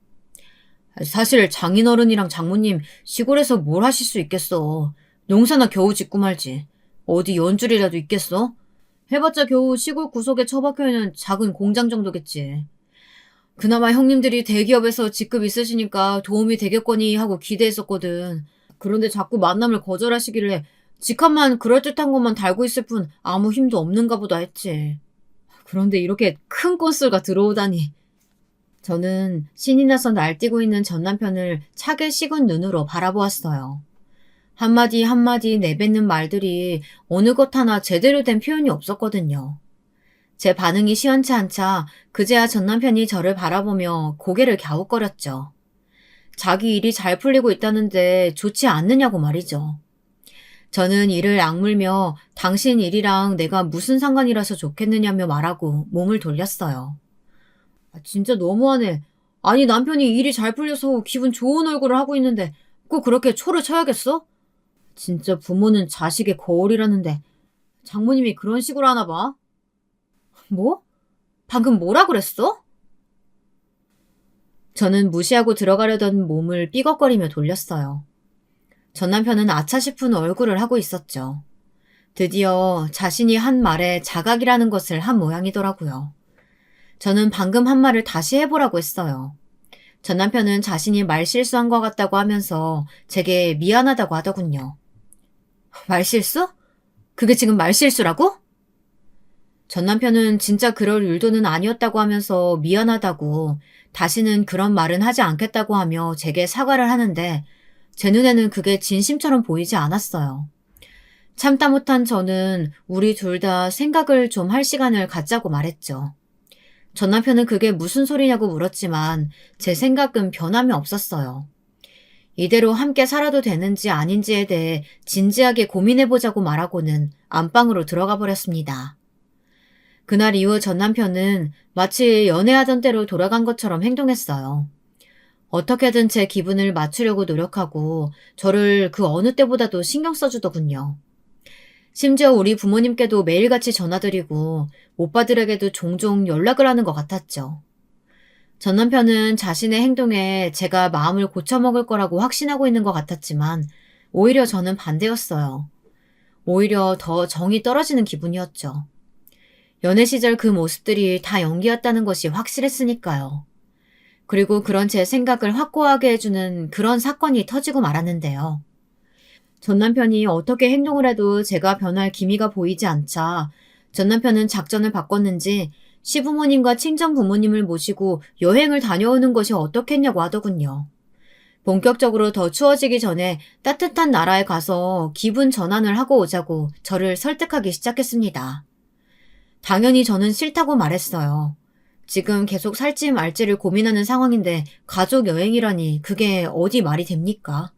사실 장인어른이랑 장모님 시골에서 뭘 하실 수 있겠어. 농사나 겨우 짓고 말지. 어디 연줄이라도 있겠어? 해봤자 겨우 시골 구석에 처박혀있는 작은 공장 정도겠지. 그나마 형님들이 대기업에서 직급 있으시니까 도움이 되겠거니 하고 기대했었거든. 그런데 자꾸 만남을 거절하시길래 직함만 그럴듯한 것만 달고 있을 뿐 아무 힘도 없는가 보다 했지. 그런데 이렇게 큰 건수가 들어오다니. 저는 신이 나서 날뛰고 있는 전 남편을 차게 식은 눈으로 바라보았어요. 한마디 한마디 내뱉는 말들이 어느 것 하나 제대로 된 표현이 없었거든요. 제 반응이 시원치 않자 그제야 전 남편이 저를 바라보며 고개를 갸웃거렸죠. 자기 일이 잘 풀리고 있다는데 좋지 않느냐고 말이죠. 저는 이를 악물며 당신 일이랑 내가 무슨 상관이라서 좋겠느냐며 말하고 몸을 돌렸어요. 진짜 너무하네. 아니 남편이 일이 잘 풀려서 기분 좋은 얼굴을 하고 있는데 꼭 그렇게 초를 쳐야겠어? 진짜 부모는 자식의 거울이라는데 장모님이 그런 식으로 하나 봐? 뭐? 방금 뭐라 그랬어? 저는 무시하고 들어가려던 몸을 삐걱거리며 돌렸어요. 전 남편은 아차 싶은 얼굴을 하고 있었죠. 드디어 자신이 한 말에 자각이라는 것을 한 모양이더라고요. 저는 방금 한 말을 다시 해보라고 했어요. 전 남편은 자신이 말실수한 것 같다고 하면서 제게 미안하다고 하더군요. 말실수? 그게 지금 말실수라고? 전 남편은 진짜 그럴 의도는 아니었다고 하면서 미안하다고, 다시는 그런 말은 하지 않겠다고 하며 제게 사과를 하는데 제 눈에는 그게 진심처럼 보이지 않았어요. 참다 못한 저는 우리 둘 다 생각을 좀 할 시간을 갖자고 말했죠. 전 남편은 그게 무슨 소리냐고 물었지만 제 생각은 변함이 없었어요. 이대로 함께 살아도 되는지 아닌지에 대해 진지하게 고민해보자고 말하고는 안방으로 들어가 버렸습니다. 그날 이후 전 남편은 마치 연애하던 때로 돌아간 것처럼 행동했어요. 어떻게든 제 기분을 맞추려고 노력하고 저를 그 어느 때보다도 신경 써주더군요. 심지어 우리 부모님께도 매일같이 전화드리고 오빠들에게도 종종 연락을 하는 것 같았죠. 전 남편은 자신의 행동에 제가 마음을 고쳐먹을 거라고 확신하고 있는 것 같았지만 오히려 저는 반대였어요. 오히려 더 정이 떨어지는 기분이었죠. 연애 시절 그 모습들이 다 연기였다는 것이 확실했으니까요. 그리고 그런 제 생각을 확고하게 해주는 그런 사건이 터지고 말았는데요. 전 남편이 어떻게 행동을 해도 제가 변할 기미가 보이지 않자 전 남편은 작전을 바꿨는지 시부모님과 친정 부모님을 모시고 여행을 다녀오는 것이 어떻겠냐고 하더군요. 본격적으로 더 추워지기 전에 따뜻한 나라에 가서 기분 전환을 하고 오자고 저를 설득하기 시작했습니다. 당연히 저는 싫다고 말했어요. 지금 계속 살지 말지를 고민하는 상황인데 가족 여행이라니 그게 어디 말이 됩니까?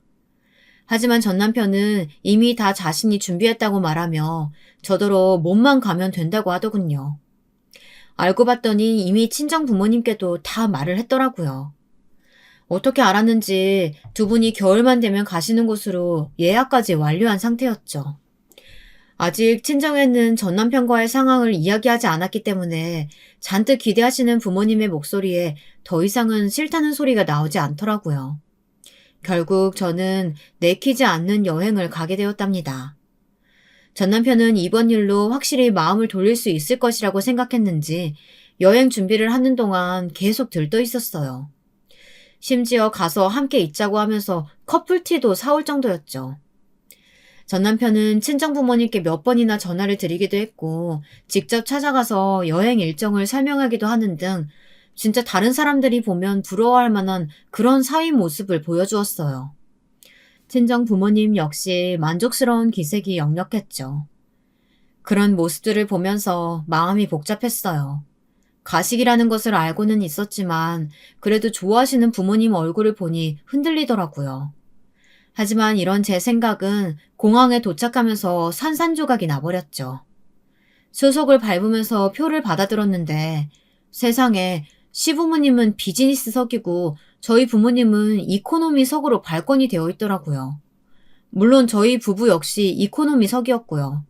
하지만 전 남편은 이미 다 자신이 준비했다고 말하며 저더러 몸만 가면 된다고 하더군요. 알고 봤더니 이미 친정 부모님께도 다 말을 했더라고요. 어떻게 알았는지 두 분이 겨울만 되면 가시는 곳으로 예약까지 완료한 상태였죠. 아직 친정에는 전 남편과의 상황을 이야기하지 않았기 때문에 잔뜩 기대하시는 부모님의 목소리에 더 이상은 싫다는 소리가 나오지 않더라고요. 결국 저는 내키지 않는 여행을 가게 되었답니다. 전 남편은 이번 일로 확실히 마음을 돌릴 수 있을 것이라고 생각했는지 여행 준비를 하는 동안 계속 들떠 있었어요. 심지어 가서 함께 있자고 하면서 커플티도 사올 정도였죠. 전 남편은 친정 부모님께 몇 번이나 전화를 드리기도 했고 직접 찾아가서 여행 일정을 설명하기도 하는 등 진짜 다른 사람들이 보면 부러워할 만한 그런 사위 모습을 보여주었어요. 친정 부모님 역시 만족스러운 기색이 역력했죠. 그런 모습들을 보면서 마음이 복잡했어요. 가식이라는 것을 알고는 있었지만 그래도 좋아하시는 부모님 얼굴을 보니 흔들리더라고요. 하지만 이런 제 생각은 공항에 도착하면서 산산조각이 나버렸죠. 수속을 밟으면서 표를 받아들었는데 세상에 시부모님은 비즈니스석이고 저희 부모님은 이코노미석으로 발권이 되어 있더라고요. 물론 저희 부부 역시 이코노미석이었고요.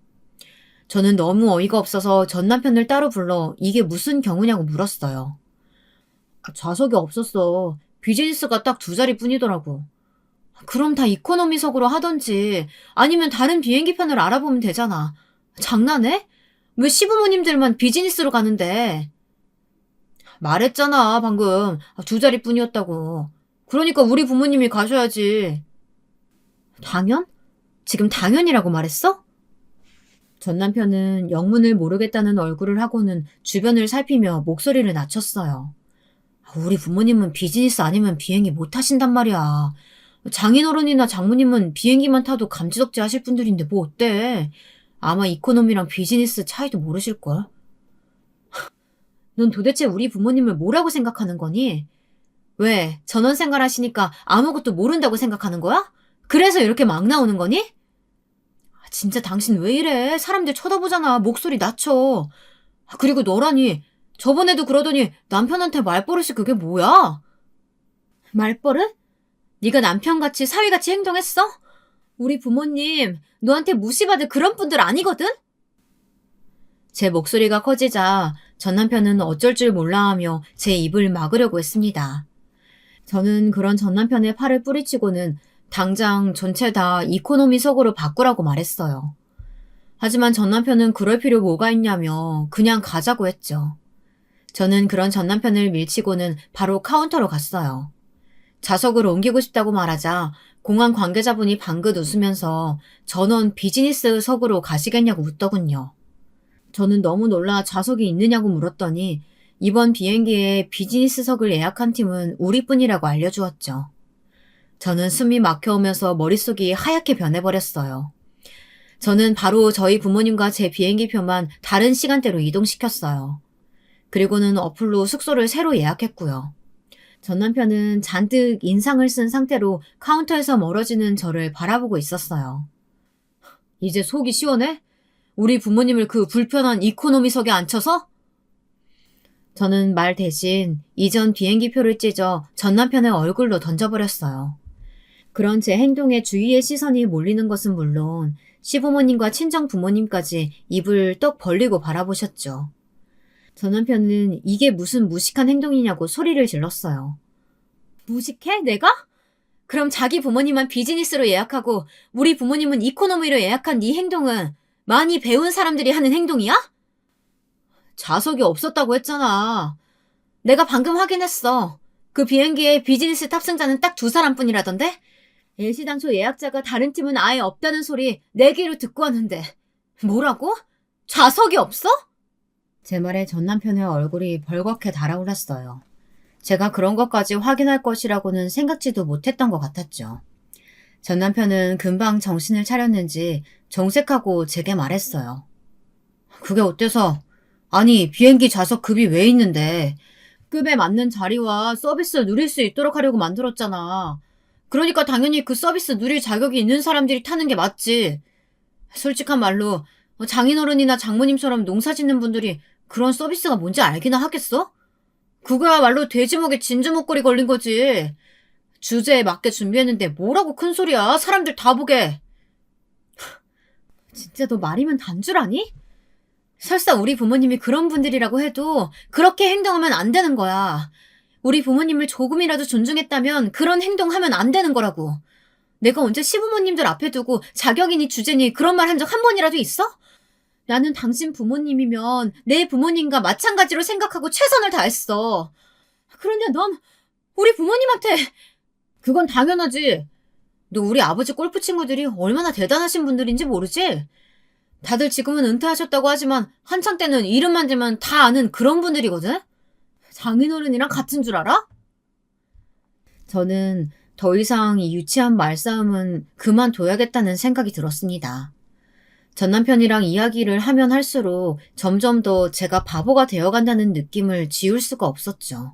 저는 너무 어이가 없어서 전 남편을 따로 불러 이게 무슨 경우냐고 물었어요. 좌석이 없었어. 비즈니스가 딱 두 자리뿐이더라고. 그럼 다 이코노미석으로 하던지 아니면 다른 비행기편을 알아보면 되잖아. 장난해? 왜 시부모님들만 비즈니스로 가는데? 말했잖아, 방금. 두 자리뿐이었다고. 그러니까 우리 부모님이 가셔야지. 당연? 지금 당연이라고 말했어? 전 남편은 영문을 모르겠다는 얼굴을 하고는 주변을 살피며 목소리를 낮췄어요. 우리 부모님은 비즈니스 아니면 비행기 못 타신단 말이야. 장인어른이나 장모님은 비행기만 타도 감지덕지 하실 분들인데 뭐 어때? 아마 이코노미랑 비즈니스 차이도 모르실걸? 넌 도대체 우리 부모님을 뭐라고 생각하는 거니? 왜? 전원생활 하시니까 아무것도 모른다고 생각하는 거야? 그래서 이렇게 막 나오는 거니? 진짜 당신 왜 이래? 사람들 쳐다보잖아. 목소리 낮춰. 그리고 너라니. 저번에도 그러더니 남편한테 말버릇이 그게 뭐야? 말버릇? 네가 남편같이 사위같이 행동했어? 우리 부모님 너한테 무시받을 그런 분들 아니거든? 제 목소리가 커지자 전 남편은 어쩔 줄 몰라하며 제 입을 막으려고 했습니다. 저는 그런 전 남편의 팔을 뿌리치고는 당장 전체 다 이코노미석으로 바꾸라고 말했어요. 하지만 전 남편은 그럴 필요 뭐가 있냐며 그냥 가자고 했죠. 저는 그런 전 남편을 밀치고는 바로 카운터로 갔어요. 좌석을 옮기고 싶다고 말하자 공항 관계자분이 방긋 웃으면서 전원 비즈니스석으로 가시겠냐고 묻더군요. 저는 너무 놀라 좌석이 있느냐고 물었더니 이번 비행기에 비즈니스석을 예약한 팀은 우리뿐이라고 알려주었죠. 저는 숨이 막혀오면서 머릿속이 하얗게 변해버렸어요. 저는 바로 저희 부모님과 제 비행기표만 다른 시간대로 이동시켰어요. 그리고는 어플로 숙소를 새로 예약했고요. 전 남편은 잔뜩 인상을 쓴 상태로 카운터에서 멀어지는 저를 바라보고 있었어요. 이제 속이 시원해? 우리 부모님을 그 불편한 이코노미석에 앉혀서? 저는 말 대신 이전 비행기표를 찢어 전 남편의 얼굴로 던져버렸어요. 그런 제 행동에 주위의 시선이 몰리는 것은 물론 시부모님과 친정 부모님까지 입을 떡 벌리고 바라보셨죠. 전 남편은 이게 무슨 무식한 행동이냐고 소리를 질렀어요. 무식해? 내가? 그럼 자기 부모님만 비즈니스로 예약하고 우리 부모님은 이코노미로 예약한 네 행동은 많이 배운 사람들이 하는 행동이야? 좌석이 없었다고 했잖아. 내가 방금 확인했어. 그 비행기에 비즈니스 탑승자는 딱 2사람뿐이라던데? 일시당초 예약자가 다른 팀은 아예 없다는 소리 내 귀로 듣고 왔는데 뭐라고? 좌석이 없어? 제 말에 전 남편의 얼굴이 벌겋게 달아올랐어요. 제가 그런 것까지 확인할 것이라고는 생각지도 못했던 것 같았죠. 전 남편은 금방 정신을 차렸는지 정색하고 제게 말했어요. 그게 어때서? 아니, 비행기 좌석 급이 왜 있는데? 급에 맞는 자리와 서비스를 누릴 수 있도록 하려고 만들었잖아. 그러니까 당연히 그 서비스 누릴 자격이 있는 사람들이 타는 게 맞지. 솔직한 말로 장인어른이나 장모님처럼 농사 짓는 분들이 그런 서비스가 뭔지 알기나 하겠어? 그거야말로 돼지목에 진주목걸이 걸린 거지. 주제에 맞게 준비했는데 뭐라고 큰 소리야. 사람들 다 보게. 진짜 너 말이면 단줄아니? 설사 우리 부모님이 그런 분들이라고 해도 그렇게 행동하면 안 되는 거야. 우리 부모님을 조금이라도 존중했다면 그런 행동하면 안 되는 거라고. 내가 언제 시부모님들 앞에 두고 자격이니 주제니 그런 말 한 적 한 번이라도 있어? 나는 당신 부모님이면 내 부모님과 마찬가지로 생각하고 최선을 다했어. 그런데 넌 우리 부모님한테 그건 당연하지. 너 우리 아버지 골프 친구들이 얼마나 대단하신 분들인지 모르지? 다들 지금은 은퇴하셨다고 하지만 한창 때는 이름만 대면 다 아는 그런 분들이거든? 장인어른이랑 같은 줄 알아? 저는 더 이상 이 유치한 말싸움은 그만둬야겠다는 생각이 들었습니다. 전 남편이랑 이야기를 하면 할수록 점점 더 제가 바보가 되어간다는 느낌을 지울 수가 없었죠.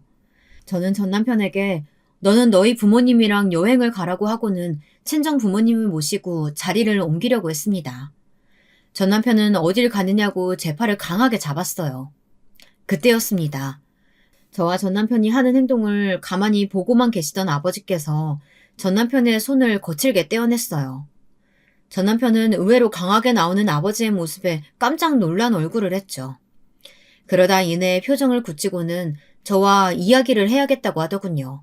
저는 전 남편에게 너는 너희 부모님이랑 여행을 가라고 하고는 친정 부모님을 모시고 자리를 옮기려고 했습니다. 전 남편은 어딜 가느냐고 제 팔을 강하게 잡았어요. 그때였습니다. 저와 전 남편이 하는 행동을 가만히 보고만 계시던 아버지께서 전 남편의 손을 거칠게 떼어냈어요. 전 남편은 의외로 강하게 나오는 아버지의 모습에 깜짝 놀란 얼굴을 했죠. 그러다 이내 표정을 굳히고는 저와 이야기를 해야겠다고 하더군요.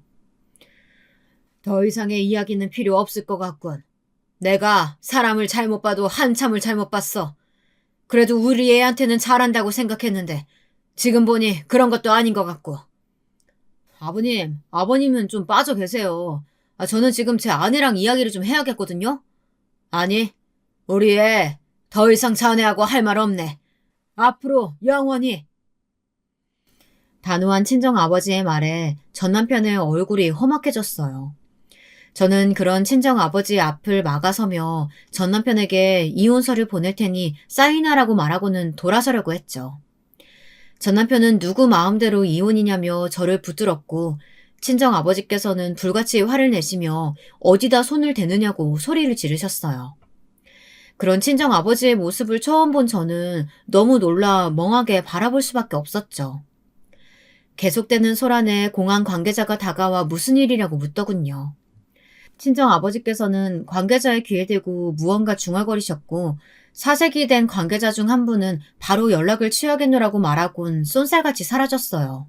더 이상의 이야기는 필요 없을 것 같군. 내가 사람을 잘못 봐도 한참을 잘못 봤어. 그래도 우리 애한테는 잘한다고 생각했는데 지금 보니 그런 것도 아닌 것 같고. 아버님은 좀 빠져 계세요. 저는 지금 제 아내랑 이야기를 좀 해야겠거든요. 아니, 우리 애 더 이상 자네하고 할 말 없네. 앞으로 영원히. 단호한 친정아버지의 말에 전 남편의 얼굴이 험악해졌어요. 저는 그런 친정아버지 앞을 막아서며 전 남편에게 이혼서를 보낼 테니 사인하라고 말하고는 돌아서려고 했죠. 전 남편은 누구 마음대로 이혼이냐며 저를 붙들었고 친정아버지께서는 불같이 화를 내시며 어디다 손을 대느냐고 소리를 지르셨어요. 그런 친정아버지의 모습을 처음 본 저는 너무 놀라 멍하게 바라볼 수밖에 없었죠. 계속되는 소란에 공항 관계자가 다가와 무슨 일이라고 묻더군요. 친정아버지께서는 관계자의 귀에 대고 무언가 중얼거리셨고 사색이 된 관계자 중 한 분은 바로 연락을 취하겠노라고 말하곤 쏜살같이 사라졌어요.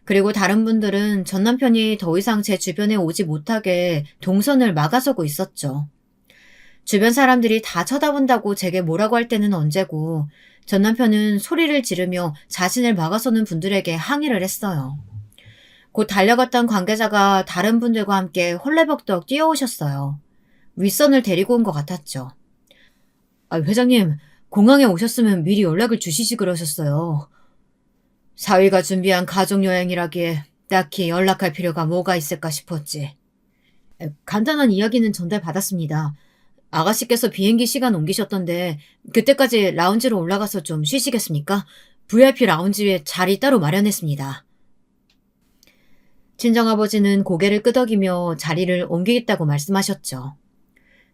그리고 다른 분들은 전 남편이 더 이상 제 주변에 오지 못하게 동선을 막아서고 있었죠. 주변 사람들이 다 쳐다본다고 제게 뭐라고 할 때는 언제고 전 남편은 소리를 지르며 자신을 막아서는 분들에게 항의를 했어요. 곧 달려갔던 관계자가 다른 분들과 함께 헐레벅덕 뛰어오셨어요. 윗선을 데리고 온 것 같았죠. 회장님, 공항에 오셨으면 미리 연락을 주시지 그러셨어요. 사위가 준비한 가족여행이라기에 딱히 연락할 필요가 뭐가 있을까 싶었지. 간단한 이야기는 전달받았습니다. 아가씨께서 비행기 시간 옮기셨던데 그때까지 라운지로 올라가서 좀 쉬시겠습니까? VIP 라운지에 자리 따로 마련했습니다. 친정아버지는 고개를 끄덕이며 자리를 옮기겠다고 말씀하셨죠.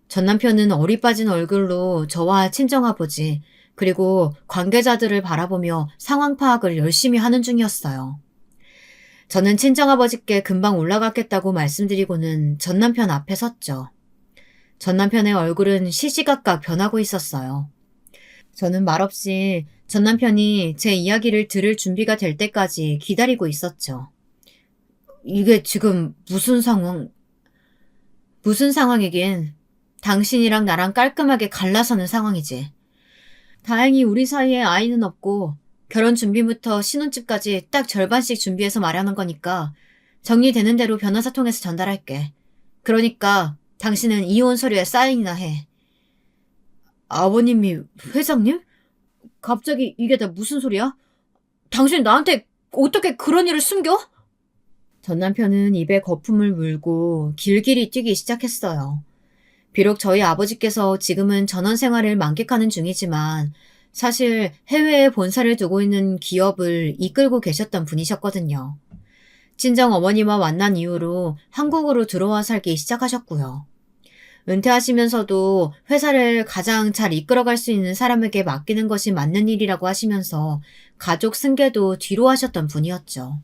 전 남편은 어리 빠진 얼굴로 저와 친정아버지 그리고 관계자들을 바라보며 상황 파악을 열심히 하는 중이었어요. 저는 친정아버지께 금방 올라갔겠다고 말씀드리고는 전 남편 앞에 섰죠. 전 남편의 얼굴은 시시각각 변하고 있었어요. 저는 말없이 전 남편이 제 이야기를 들을 준비가 될 때까지 기다리고 있었죠. 이게 지금 무슨 상황이긴. 당신이랑 나랑 깔끔하게 갈라서는 상황이지. 다행히 우리 사이에 아이는 없고 결혼 준비부터 신혼집까지 딱 절반씩 준비해서 마련한 거니까 정리되는 대로 변호사 통해서 전달할게. 그러니까 당신은 이혼 서류에 사인이나 해. 아버님이 회장님? 갑자기 이게 다 무슨 소리야? 당신 나한테 어떻게 그런 일을 숨겨? 전 남편은 입에 거품을 물고 길길이 뛰기 시작했어요. 비록 저희 아버지께서 지금은 전원 생활을 만끽하는 중이지만 사실 해외에 본사를 두고 있는 기업을 이끌고 계셨던 분이셨거든요. 친정 어머니와 만난 이후로 한국으로 들어와 살기 시작하셨고요. 은퇴하시면서도 회사를 가장 잘 이끌어갈 수 있는 사람에게 맡기는 것이 맞는 일이라고 하시면서 가족 승계도 뒤로 하셨던 분이었죠.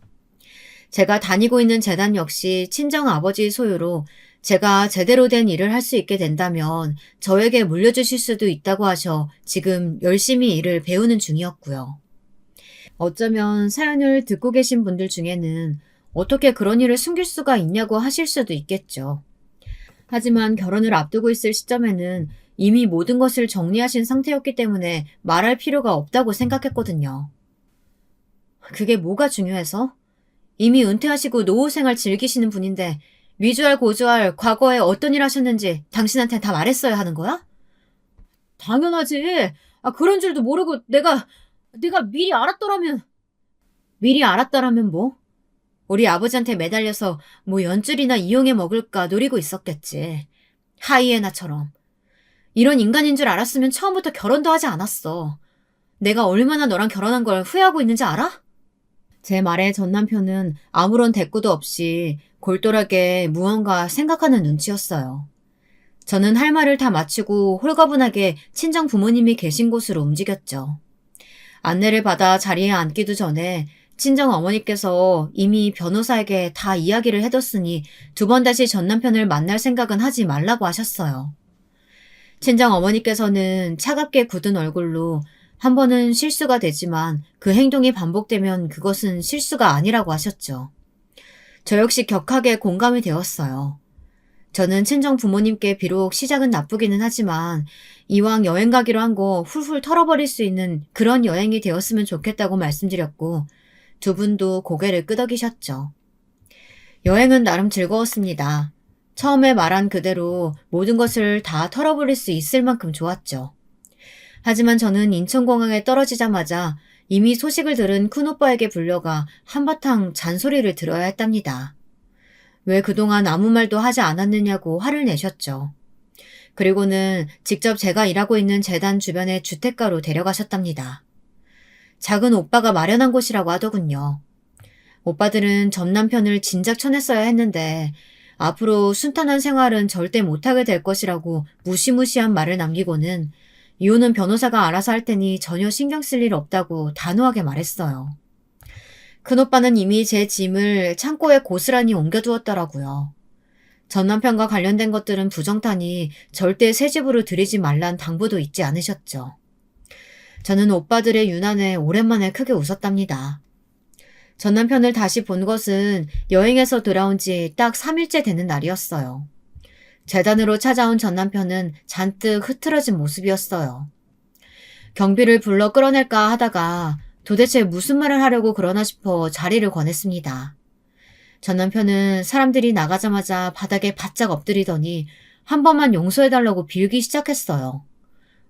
제가 다니고 있는 재단 역시 친정 아버지의 소유로 제가 제대로 된 일을 할 수 있게 된다면 저에게 물려주실 수도 있다고 하셔 지금 열심히 일을 배우는 중이었고요. 어쩌면 사연을 듣고 계신 분들 중에는 어떻게 그런 일을 숨길 수가 있냐고 하실 수도 있겠죠. 하지만 결혼을 앞두고 있을 시점에는 이미 모든 것을 정리하신 상태였기 때문에 말할 필요가 없다고 생각했거든요. 그게 뭐가 중요해서? 이미 은퇴하시고 노후 생활 즐기시는 분인데 위주할 고주할 과거에 어떤 일 하셨는지 당신한테 다 말했어야 하는 거야? 당연하지. 그런 줄도 모르고 내가 미리 알았더라면. 미리 알았더라면 뭐? 우리 아버지한테 매달려서 뭐 연줄이나 이용해 먹을까 노리고 있었겠지. 하이에나처럼. 이런 인간인 줄 알았으면 처음부터 결혼도 하지 않았어. 내가 얼마나 너랑 결혼한 걸 후회하고 있는지 알아? 제 말에 전 남편은 아무런 대꾸도 없이 골똘하게 무언가 생각하는 눈치였어요. 저는 할 말을 다 마치고 홀가분하게 친정 부모님이 계신 곳으로 움직였죠. 안내를 받아 자리에 앉기도 전에 친정 어머니께서 이미 변호사에게 다 이야기를 해뒀으니 두 번 다시 전 남편을 만날 생각은 하지 말라고 하셨어요. 친정 어머니께서는 차갑게 굳은 얼굴로 한 번은 실수가 되지만 그 행동이 반복되면 그것은 실수가 아니라고 하셨죠. 저 역시 격하게 공감이 되었어요. 저는 친정 부모님께 비록 시작은 나쁘기는 하지만 이왕 여행 가기로 한 거 훌훌 털어버릴 수 있는 그런 여행이 되었으면 좋겠다고 말씀드렸고 두 분도 고개를 끄덕이셨죠. 여행은 나름 즐거웠습니다. 처음에 말한 그대로 모든 것을 다 털어버릴 수 있을 만큼 좋았죠. 하지만 저는 인천공항에 떨어지자마자 이미 소식을 들은 큰오빠에게 불려가 한바탕 잔소리를 들어야 했답니다. 왜 그동안 아무 말도 하지 않았느냐고 화를 내셨죠. 그리고는 직접 제가 일하고 있는 재단 주변의 주택가로 데려가셨답니다. 작은 오빠가 마련한 곳이라고 하더군요. 오빠들은 전 남편을 진작 쳐냈어야 했는데 앞으로 순탄한 생활은 절대 못하게 될 것이라고 무시무시한 말을 남기고는 이혼은 변호사가 알아서 할 테니 전혀 신경 쓸 일 없다고 단호하게 말했어요. 큰오빠는 이미 제 짐을 창고에 고스란히 옮겨두었더라고요. 전 남편과 관련된 것들은 부정타니 절대 새 집으로 들이지 말란 당부도 잊지 않으셨죠. 저는 오빠들의 유난에 오랜만에 크게 웃었답니다. 전 남편을 다시 본 것은 여행에서 돌아온 지 딱 3일째 되는 날이었어요. 재단으로 찾아온 전 남편은 잔뜩 흐트러진 모습이었어요. 경비를 불러 끌어낼까 하다가 도대체 무슨 말을 하려고 그러나 싶어 자리를 권했습니다. 전 남편은 사람들이 나가자마자 바닥에 바짝 엎드리더니 한 번만 용서해달라고 빌기 시작했어요.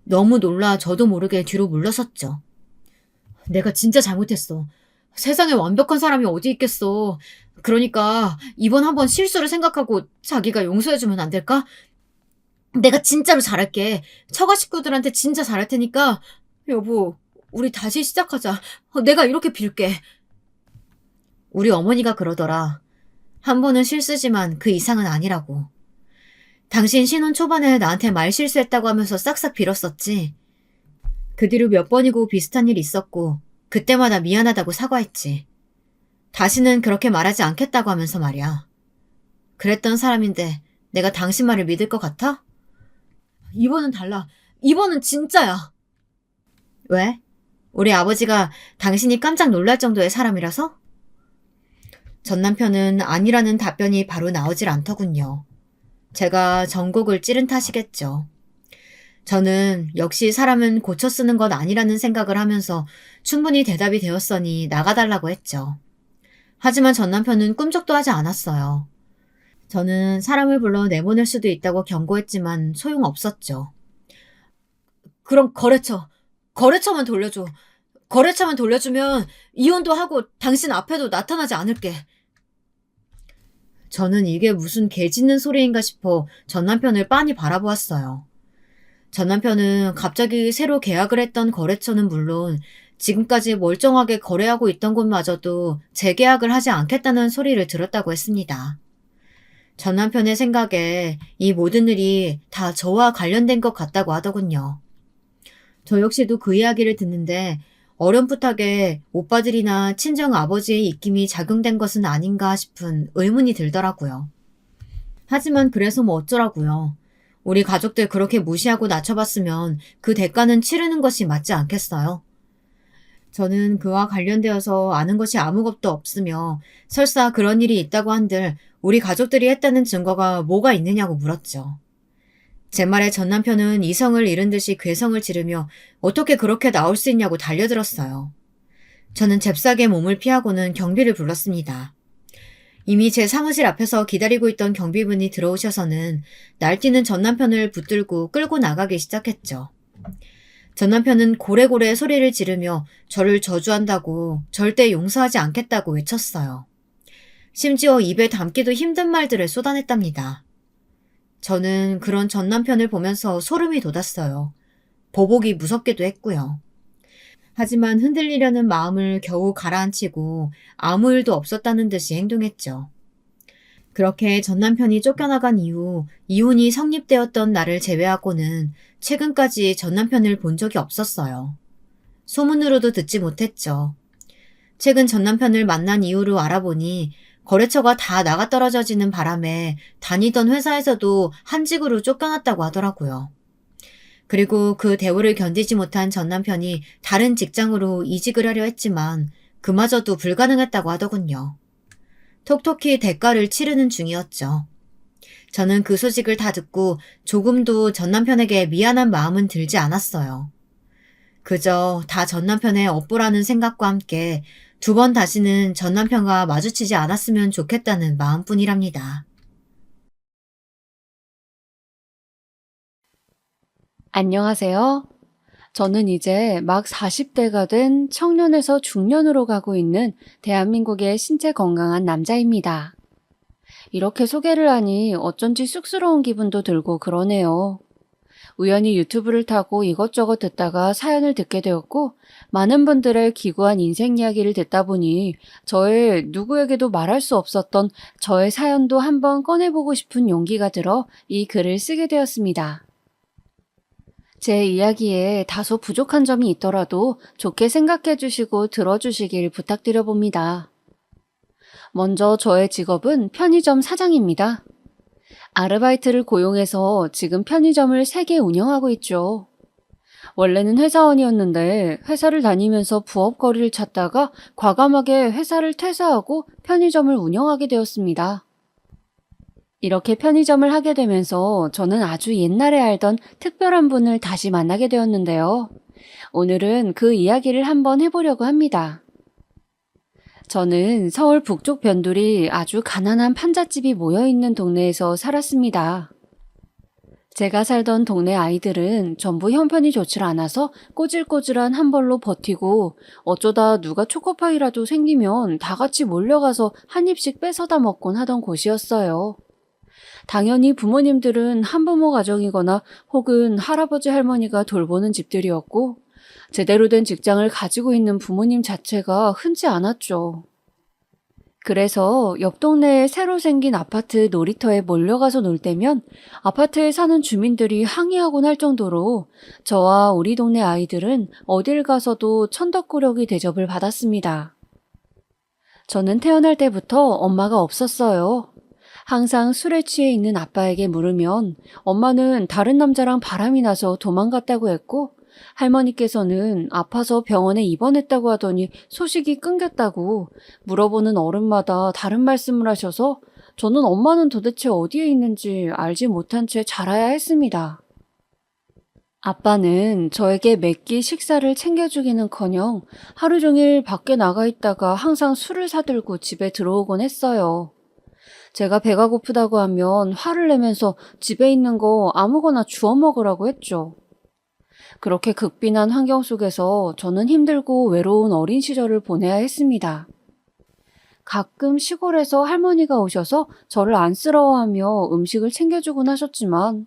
너무 놀라 저도 모르게 뒤로 물러섰죠. 내가 진짜 잘못했어. 세상에 완벽한 사람이 어디 있겠어. 그러니까 이번 한번 실수를 생각하고 자기가 용서해주면 안 될까? 내가 진짜로 잘할게. 처가 식구들한테 진짜 잘할 테니까 여보, 우리 다시 시작하자. 내가 이렇게 빌게. 우리 어머니가 그러더라. 한 번은 실수지만 그 이상은 아니라고. 당신 신혼 초반에 나한테 말 실수했다고 하면서 싹싹 빌었었지. 그 뒤로 몇 번이고 비슷한 일이 있었고 그때마다 미안하다고 사과했지. 다시는 그렇게 말하지 않겠다고 하면서 말이야. 그랬던 사람인데 내가 당신 말을 믿을 것 같아? 이번은 달라. 이번은 진짜야. 왜? 우리 아버지가 당신이 깜짝 놀랄 정도의 사람이라서? 전 남편은 아니라는 답변이 바로 나오질 않더군요. 제가 전곡을 찌른 탓이겠죠. 저는 역시 사람은 고쳐 쓰는 것 아니라는 생각을 하면서 충분히 대답이 되었으니 나가달라고 했죠. 하지만 전 남편은 꿈쩍도 하지 않았어요. 저는 사람을 불러 내보낼 수도 있다고 경고했지만 소용없었죠. 그럼 거래처만 돌려줘. 거래처만 돌려주면 이혼도 하고 당신 앞에도 나타나지 않을게. 저는 이게 무슨 개 짖는 소리인가 싶어 전 남편을 빤히 바라보았어요. 전 남편은 갑자기 새로 계약을 했던 거래처는 물론 지금까지 멀쩡하게 거래하고 있던 곳마저도 재계약을 하지 않겠다는 소리를 들었다고 했습니다. 전 남편의 생각에 이 모든 일이 다 저와 관련된 것 같다고 하더군요. 저 역시도 그 이야기를 듣는데 어렴풋하게 오빠들이나 친정 아버지의 입김이 작용된 것은 아닌가 싶은 의문이 들더라고요. 하지만 그래서 뭐 어쩌라고요. 우리 가족들 그렇게 무시하고 낮춰봤으면 그 대가는 치르는 것이 맞지 않겠어요? 저는 그와 관련되어서 아는 것이 아무것도 없으며 설사 그런 일이 있다고 한들 우리 가족들이 했다는 증거가 뭐가 있느냐고 물었죠. 제 말에 전 남편은 이성을 잃은 듯이 괴성을 지르며 어떻게 그렇게 나올 수 있냐고 달려들었어요. 저는 잽싸게 몸을 피하고는 경비를 불렀습니다. 이미 제 사무실 앞에서 기다리고 있던 경비분이 들어오셔서는 날뛰는 전 남편을 붙들고 끌고 나가기 시작했죠. 전 남편은 고래고래 소리를 지르며 저를 저주한다고 절대 용서하지 않겠다고 외쳤어요. 심지어 입에 담기도 힘든 말들을 쏟아냈답니다. 저는 그런 전 남편을 보면서 소름이 돋았어요. 보복이 무섭기도 했고요. 하지만 흔들리려는 마음을 겨우 가라앉히고 아무 일도 없었다는 듯이 행동했죠. 그렇게 전 남편이 쫓겨나간 이후 이혼이 성립되었던 날을 제외하고는 최근까지 전 남편을 본 적이 없었어요. 소문으로도 듣지 못했죠. 최근 전 남편을 만난 이후로 알아보니 거래처가 다 나가떨어져지는 바람에 다니던 회사에서도 한직으로 쫓겨났다고 하더라고요. 그리고 그 대우를 견디지 못한 전 남편이 다른 직장으로 이직을 하려 했지만 그마저도 불가능했다고 하더군요. 톡톡히 대가를 치르는 중이었죠. 저는 그 소식을 다 듣고 조금도 전 남편에게 미안한 마음은 들지 않았어요. 그저 다 전 남편의 업보라는 생각과 함께 두 번 다시는 전 남편과 마주치지 않았으면 좋겠다는 마음뿐이랍니다. 안녕하세요. 저는 이제 막 40대가 된 청년에서 중년으로 가고 있는 대한민국의 신체 건강한 남자입니다. 이렇게 소개를 하니 어쩐지 쑥스러운 기분도 들고 그러네요. 우연히 유튜브를 타고 이것저것 듣다가 사연을 듣게 되었고 많은 분들의 기구한 인생 이야기를 듣다 보니 저의 누구에게도 말할 수 없었던 저의 사연도 한번 꺼내보고 싶은 용기가 들어 이 글을 쓰게 되었습니다. 제 이야기에 다소 부족한 점이 있더라도 좋게 생각해 주시고 들어주시길 부탁드려 봅니다. 먼저 저의 직업은 편의점 사장입니다. 아르바이트를 고용해서 지금 편의점을 3개 운영하고 있죠. 원래는 회사원이었는데 회사를 다니면서 부업거리를 찾다가 과감하게 회사를 퇴사하고 편의점을 운영하게 되었습니다. 이렇게 편의점을 하게 되면서 저는 아주 옛날에 알던 특별한 분을 다시 만나게 되었는데요. 오늘은 그 이야기를 한번 해보려고 합니다. 저는 서울 북쪽 변두리 아주 가난한 판잣집이 모여있는 동네에서 살았습니다. 제가 살던 동네 아이들은 전부 형편이 좋질 않아서 꼬질꼬질한 한 벌로 버티고 어쩌다 누가 초코파이라도 생기면 다 같이 몰려가서 한 입씩 뺏어다 먹곤 하던 곳이었어요. 당연히 부모님들은 한부모 가정이거나 혹은 할아버지 할머니가 돌보는 집들이었고 제대로 된 직장을 가지고 있는 부모님 자체가 흔치 않았죠. 그래서 옆 동네에 새로 생긴 아파트 놀이터에 몰려가서 놀 때면 아파트에 사는 주민들이 항의하곤 할 정도로 저와 우리 동네 아이들은 어딜 가서도 천덕꾸러기 대접을 받았습니다. 저는 태어날 때부터 엄마가 없었어요. 항상 술에 취해 있는 아빠에게 물으면 엄마는 다른 남자랑 바람이 나서 도망갔다고 했고 할머니께서는 아파서 병원에 입원했다고 하더니 소식이 끊겼다고 물어보는 어른마다 다른 말씀을 하셔서 저는 엄마는 도대체 어디에 있는지 알지 못한 채 자라야 했습니다. 아빠는 저에게 몇 끼 식사를 챙겨주기는커녕 하루 종일 밖에 나가 있다가 항상 술을 사들고 집에 들어오곤 했어요. 제가 배가 고프다고 하면 화를 내면서 집에 있는 거 아무거나 주워 먹으라고 했죠. 그렇게 극빈한 환경 속에서 저는 힘들고 외로운 어린 시절을 보내야 했습니다. 가끔 시골에서 할머니가 오셔서 저를 안쓰러워하며 음식을 챙겨주곤 하셨지만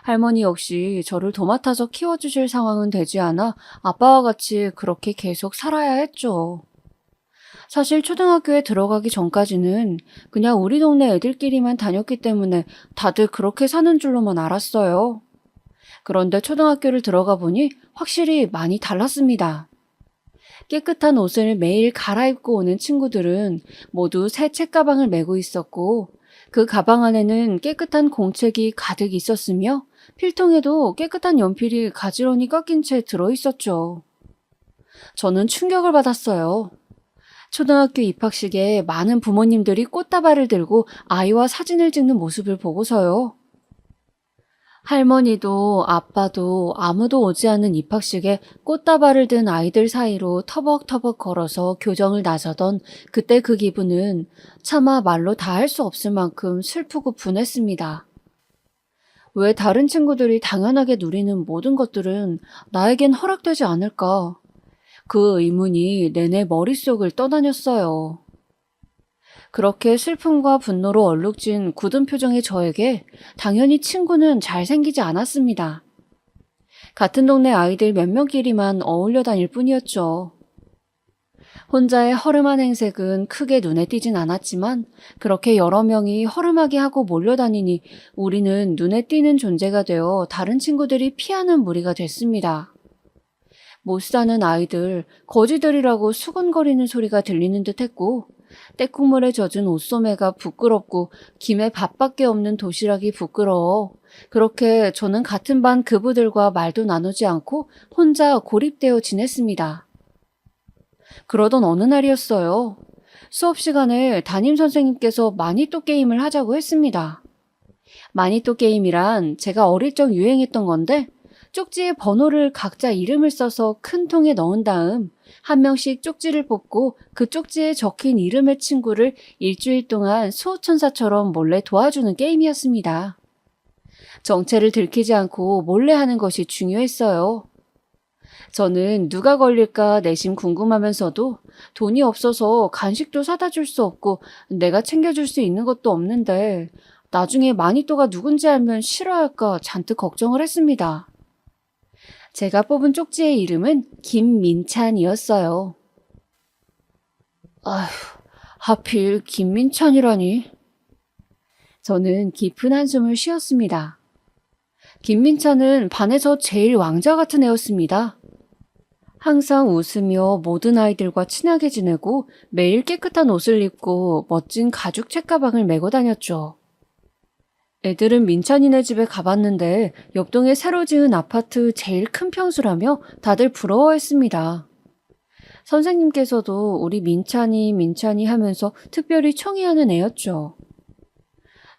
할머니 역시 저를 도맡아서 키워주실 상황은 되지 않아 아빠와 같이 그렇게 계속 살아야 했죠. 사실 초등학교에 들어가기 전까지는 그냥 우리 동네 애들끼리만 다녔기 때문에 다들 그렇게 사는 줄로만 알았어요. 그런데 초등학교를 들어가 보니 확실히 많이 달랐습니다. 깨끗한 옷을 매일 갈아입고 오는 친구들은 모두 새 책가방을 메고 있었고 그 가방 안에는 깨끗한 공책이 가득 있었으며 필통에도 깨끗한 연필이 가지런히 깎인 채 들어있었죠. 저는 충격을 받았어요. 초등학교 입학식에 많은 부모님들이 꽃다발을 들고 아이와 사진을 찍는 모습을 보고서요. 할머니도 아빠도 아무도 오지 않는 입학식에 꽃다발을 든 아이들 사이로 터벅터벅 걸어서 교정을 나서던 그때 그 기분은 차마 말로 다 할 수 없을 만큼 슬프고 분했습니다. 왜 다른 친구들이 당연하게 누리는 모든 것들은 나에겐 허락되지 않을까? 그 의문이 내내 머릿속을 떠다녔어요. 그렇게 슬픔과 분노로 얼룩진 굳은 표정의 저에게 당연히 친구는 잘생기지 않았습니다. 같은 동네 아이들 몇 명끼리만 어울려 다닐 뿐이었죠. 혼자의 허름한 행색은 크게 눈에 띄진 않았지만 그렇게 여러 명이 허름하게 하고 몰려다니니 우리는 눈에 띄는 존재가 되어 다른 친구들이 피하는 무리가 됐습니다. 못 사는 아이들, 거지들이라고 수군거리는 소리가 들리는 듯 했고 때국물에 젖은 옷소매가 부끄럽고 김에 밥밖에 없는 도시락이 부끄러워. 그렇게 저는 같은 반 그부들과 말도 나누지 않고 혼자 고립되어 지냈습니다. 그러던 어느 날이었어요. 수업 시간에 담임선생님께서 마니또 게임을 하자고 했습니다. 마니또 게임이란 제가 어릴 적 유행했던 건데 쪽지에 번호를 각자 이름을 써서 큰 통에 넣은 다음 한 명씩 쪽지를 뽑고 그 쪽지에 적힌 이름의 친구를 일주일 동안 수호천사처럼 몰래 도와주는 게임이었습니다. 정체를 들키지 않고 몰래 하는 것이 중요했어요. 저는 누가 걸릴까 내심 궁금하면서도 돈이 없어서 간식도 사다 줄 수 없고 내가 챙겨줄 수 있는 것도 없는데 나중에 마니또가 누군지 알면 싫어할까 잔뜩 걱정을 했습니다. 제가 뽑은 쪽지의 이름은 김민찬이었어요. 아휴, 하필 김민찬이라니. 저는 깊은 한숨을 쉬었습니다. 김민찬은 반에서 제일 왕자 같은 애였습니다. 항상 웃으며 모든 아이들과 친하게 지내고 매일 깨끗한 옷을 입고 멋진 가죽 책가방을 메고 다녔죠. 애들은 민찬이네 집에 가봤는데 옆동에 새로 지은 아파트 제일 큰 평수라며 다들 부러워했습니다. 선생님께서도 우리 민찬이 하면서 특별히 청해하는 애였죠.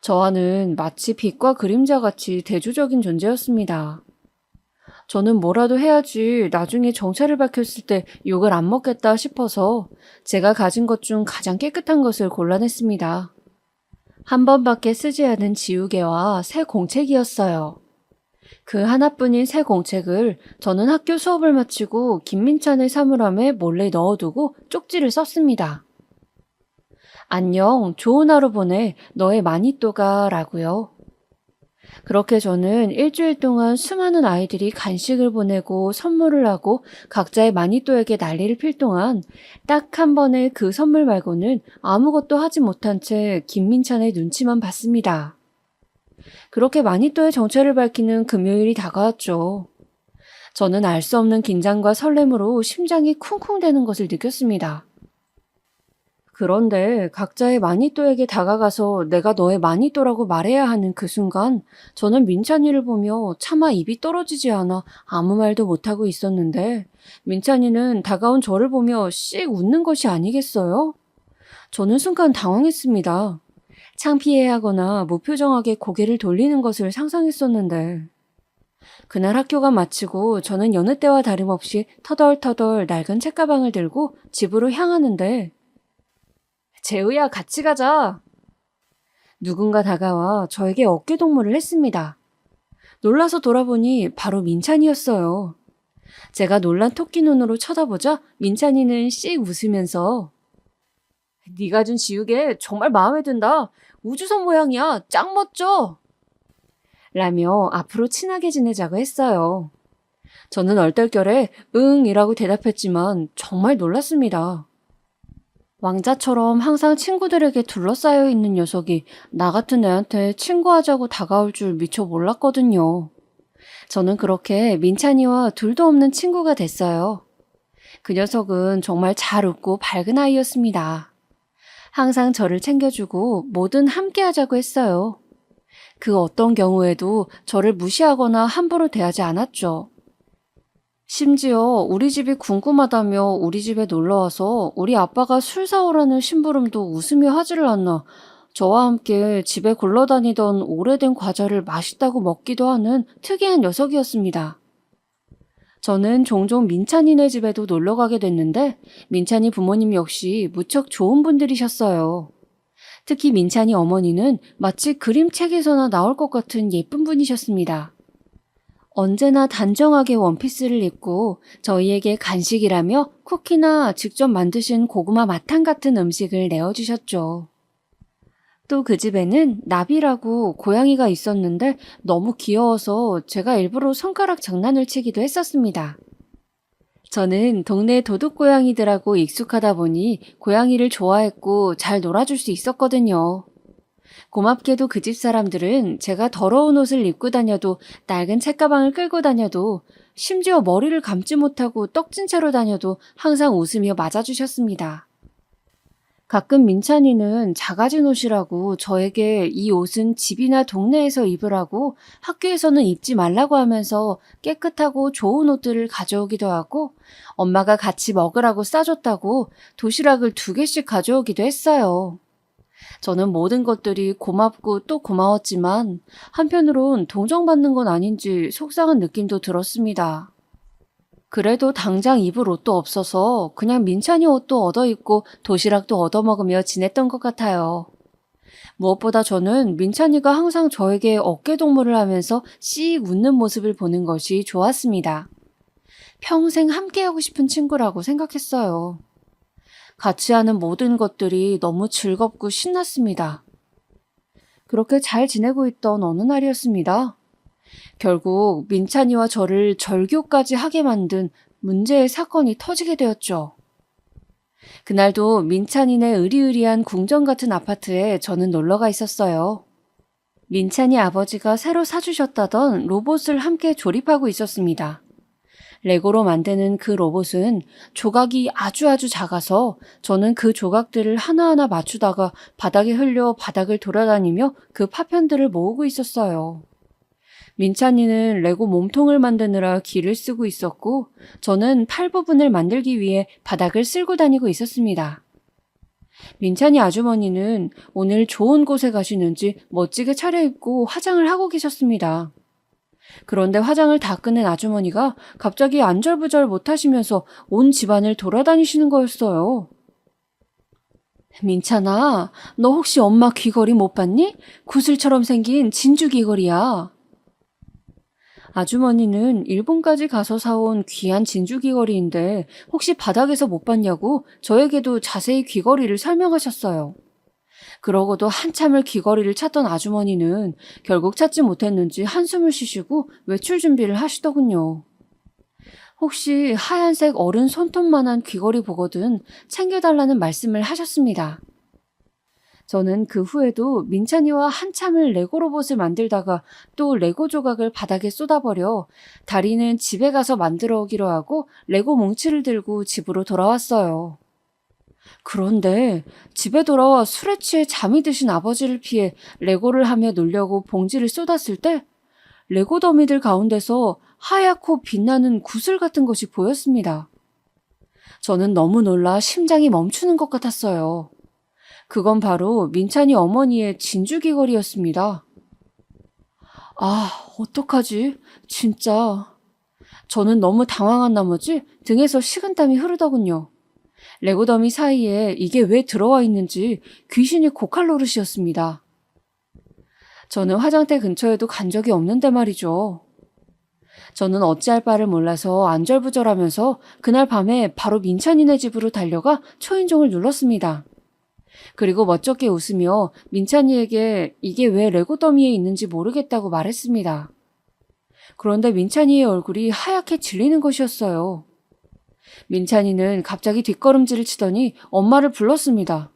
저와는 마치 빛과 그림자 같이 대조적인 존재였습니다. 저는 뭐라도 해야지 나중에 정체를 밝혔을 때 욕을 안 먹겠다 싶어서 제가 가진 것 중 가장 깨끗한 것을 골라냈습니다. 한 번밖에 쓰지 않은 지우개와 새 공책이었어요. 그 하나뿐인 새 공책을 저는 학교 수업을 마치고 김민찬의 사물함에 몰래 넣어두고 쪽지를 썼습니다. 안녕, 좋은 하루 보내, 너의 마니또가 라고요. 그렇게 저는 일주일 동안 수많은 아이들이 간식을 보내고 선물을 하고 각자의 마니또에게 난리를 필 동안 딱 한 번의 그 선물 말고는 아무것도 하지 못한 채 김민찬의 눈치만 봤습니다. 그렇게 마니또의 정체를 밝히는 금요일이 다가왔죠. 저는 알 수 없는 긴장과 설렘으로 심장이 쿵쿵대는 것을 느꼈습니다. 그런데 각자의 마니또에게 다가가서 내가 너의 마니또라고 말해야 하는 그 순간 저는 민찬이를 보며 차마 입이 떨어지지 않아 아무 말도 못하고 있었는데 민찬이는 다가온 저를 보며 씩 웃는 것이 아니겠어요? 저는 순간 당황했습니다. 창피해하거나 무표정하게 고개를 돌리는 것을 상상했었는데 그날 학교가 마치고 저는 여느 때와 다름없이 터덜터덜 낡은 책가방을 들고 집으로 향하는데 재우야, 같이 가자. 누군가 다가와 저에게 어깨동무를 했습니다. 놀라서 돌아보니 바로 민찬이었어요. 제가 놀란 토끼 눈으로 쳐다보자 민찬이는 씩 웃으면서 네가 준 지우개 정말 마음에 든다. 우주선 모양이야. 짱 멋져. 라며 앞으로 친하게 지내자고 했어요. 저는 얼떨결에 응이라고 대답했지만 정말 놀랐습니다. 왕자처럼 항상 친구들에게 둘러싸여 있는 녀석이 나 같은 애한테 친구하자고 다가올 줄 미처 몰랐거든요. 저는 그렇게 민찬이와 둘도 없는 친구가 됐어요. 그 녀석은 정말 잘 웃고 밝은 아이였습니다. 항상 저를 챙겨주고 뭐든 함께 하자고 했어요. 그 어떤 경우에도 저를 무시하거나 함부로 대하지 않았죠. 심지어 우리 집이 궁금하다며 우리 집에 놀러와서 우리 아빠가 술 사오라는 심부름도 웃으며 하지를 않나 저와 함께 집에 굴러다니던 오래된 과자를 맛있다고 먹기도 하는 특이한 녀석이었습니다. 저는 종종 민찬이네 집에도 놀러 가게 됐는데 민찬이 부모님 역시 무척 좋은 분들이셨어요. 특히 민찬이 어머니는 마치 그림책에서나 나올 것 같은 예쁜 분이셨습니다. 언제나 단정하게 원피스를 입고 저희에게 간식이라며 쿠키나 직접 만드신 고구마 마탕 같은 음식을 내어주셨죠. 또 그 집에는 나비라고 고양이가 있었는데 너무 귀여워서 제가 일부러 손가락 장난을 치기도 했었습니다. 저는 동네 도둑 고양이들하고 익숙하다 보니 고양이를 좋아했고 잘 놀아줄 수 있었거든요. 고맙게도 그 집 사람들은 제가 더러운 옷을 입고 다녀도 낡은 책가방을 끌고 다녀도 심지어 머리를 감지 못하고 떡진 채로 다녀도 항상 웃으며 맞아주셨습니다. 가끔 민찬이는 작아진 옷이라고 저에게 이 옷은 집이나 동네에서 입으라고 학교에서는 입지 말라고 하면서 깨끗하고 좋은 옷들을 가져오기도 하고 엄마가 같이 먹으라고 싸줬다고 도시락을 2개씩 가져오기도 했어요. 저는 모든 것들이 고맙고 또 고마웠지만 한편으론 동정받는 건 아닌지 속상한 느낌도 들었습니다. 그래도 당장 입을 옷도 없어서 그냥 민찬이 옷도 얻어입고 도시락도 얻어먹으며 지냈던 것 같아요. 무엇보다 저는 민찬이가 항상 저에게 어깨동무를 하면서 씩 웃는 모습을 보는 것이 좋았습니다. 평생 함께하고 싶은 친구라고 생각했어요. 같이 하는 모든 것들이 너무 즐겁고 신났습니다. 그렇게 잘 지내고 있던 어느 날이었습니다. 결국 민찬이와 저를 절교까지 하게 만든 문제의 사건이 터지게 되었죠. 그날도 민찬이네 으리으리한 궁전 같은 아파트에 저는 놀러가 있었어요. 민찬이 아버지가 새로 사주셨다던 로봇을 함께 조립하고 있었습니다. 레고로 만드는 그 로봇은 조각이 아주 작아서 저는 그 조각들을 하나하나 맞추다가 바닥에 흘려 바닥을 돌아다니며 그 파편들을 모으고 있었어요. 민찬이는 레고 몸통을 만드느라 기를 쓰고 있었고 저는 팔 부분을 만들기 위해 바닥을 쓸고 다니고 있었습니다. 민찬이 아주머니는 오늘 좋은 곳에 가시는지 멋지게 차려입고 화장을 하고 계셨습니다. 그런데 화장을 다 끝낸 아주머니가 갑자기 안절부절 못하시면서 온 집안을 돌아다니시는 거였어요. 민찬아, 너 혹시 엄마 귀걸이 못 봤니? 구슬처럼 생긴 진주 귀걸이야. 아주머니는 일본까지 가서 사온 귀한 진주 귀걸이인데 혹시 바닥에서 못 봤냐고 저에게도 자세히 귀걸이를 설명하셨어요. 그러고도 한참을 귀걸이를 찾던 아주머니는 결국 찾지 못했는지 한숨을 쉬시고 외출 준비를 하시더군요. 혹시 하얀색 어른 손톱만한 귀걸이 보거든 챙겨달라는 말씀을 하셨습니다. 저는 그 후에도 민찬이와 한참을 레고 로봇을 만들다가 또 레고 조각을 바닥에 쏟아버려 다리는 집에 가서 만들어 오기로 하고 레고 뭉치를 들고 집으로 돌아왔어요. 그런데 집에 돌아와 술에 취해 잠이 드신 아버지를 피해 레고를 하며 놀려고 봉지를 쏟았을 때 레고 더미들 가운데서 하얗고 빛나는 구슬 같은 것이 보였습니다. 저는 너무 놀라 심장이 멈추는 것 같았어요. 그건 바로 민찬이 어머니의 진주 귀걸이였습니다. 아, 어떡하지? 진짜. 저는 너무 당황한 나머지 등에서 식은땀이 흐르더군요. 레고 더미 사이에 이게 왜 들어와 있는지 귀신이 곡할 노릇이었습니다. 저는 화장대 근처에도 간 적이 없는데 말이죠. 저는 어찌할 바를 몰라서 안절부절하면서 그날 밤에 바로 민찬이네 집으로 달려가 초인종을 눌렀습니다. 그리고 멋쩍게 웃으며 민찬이에게 이게 왜 레고 더미에 있는지 모르겠다고 말했습니다. 그런데 민찬이의 얼굴이 하얗게 질리는 것이었어요. 민찬이는 갑자기 뒷걸음질을 치더니 엄마를 불렀습니다.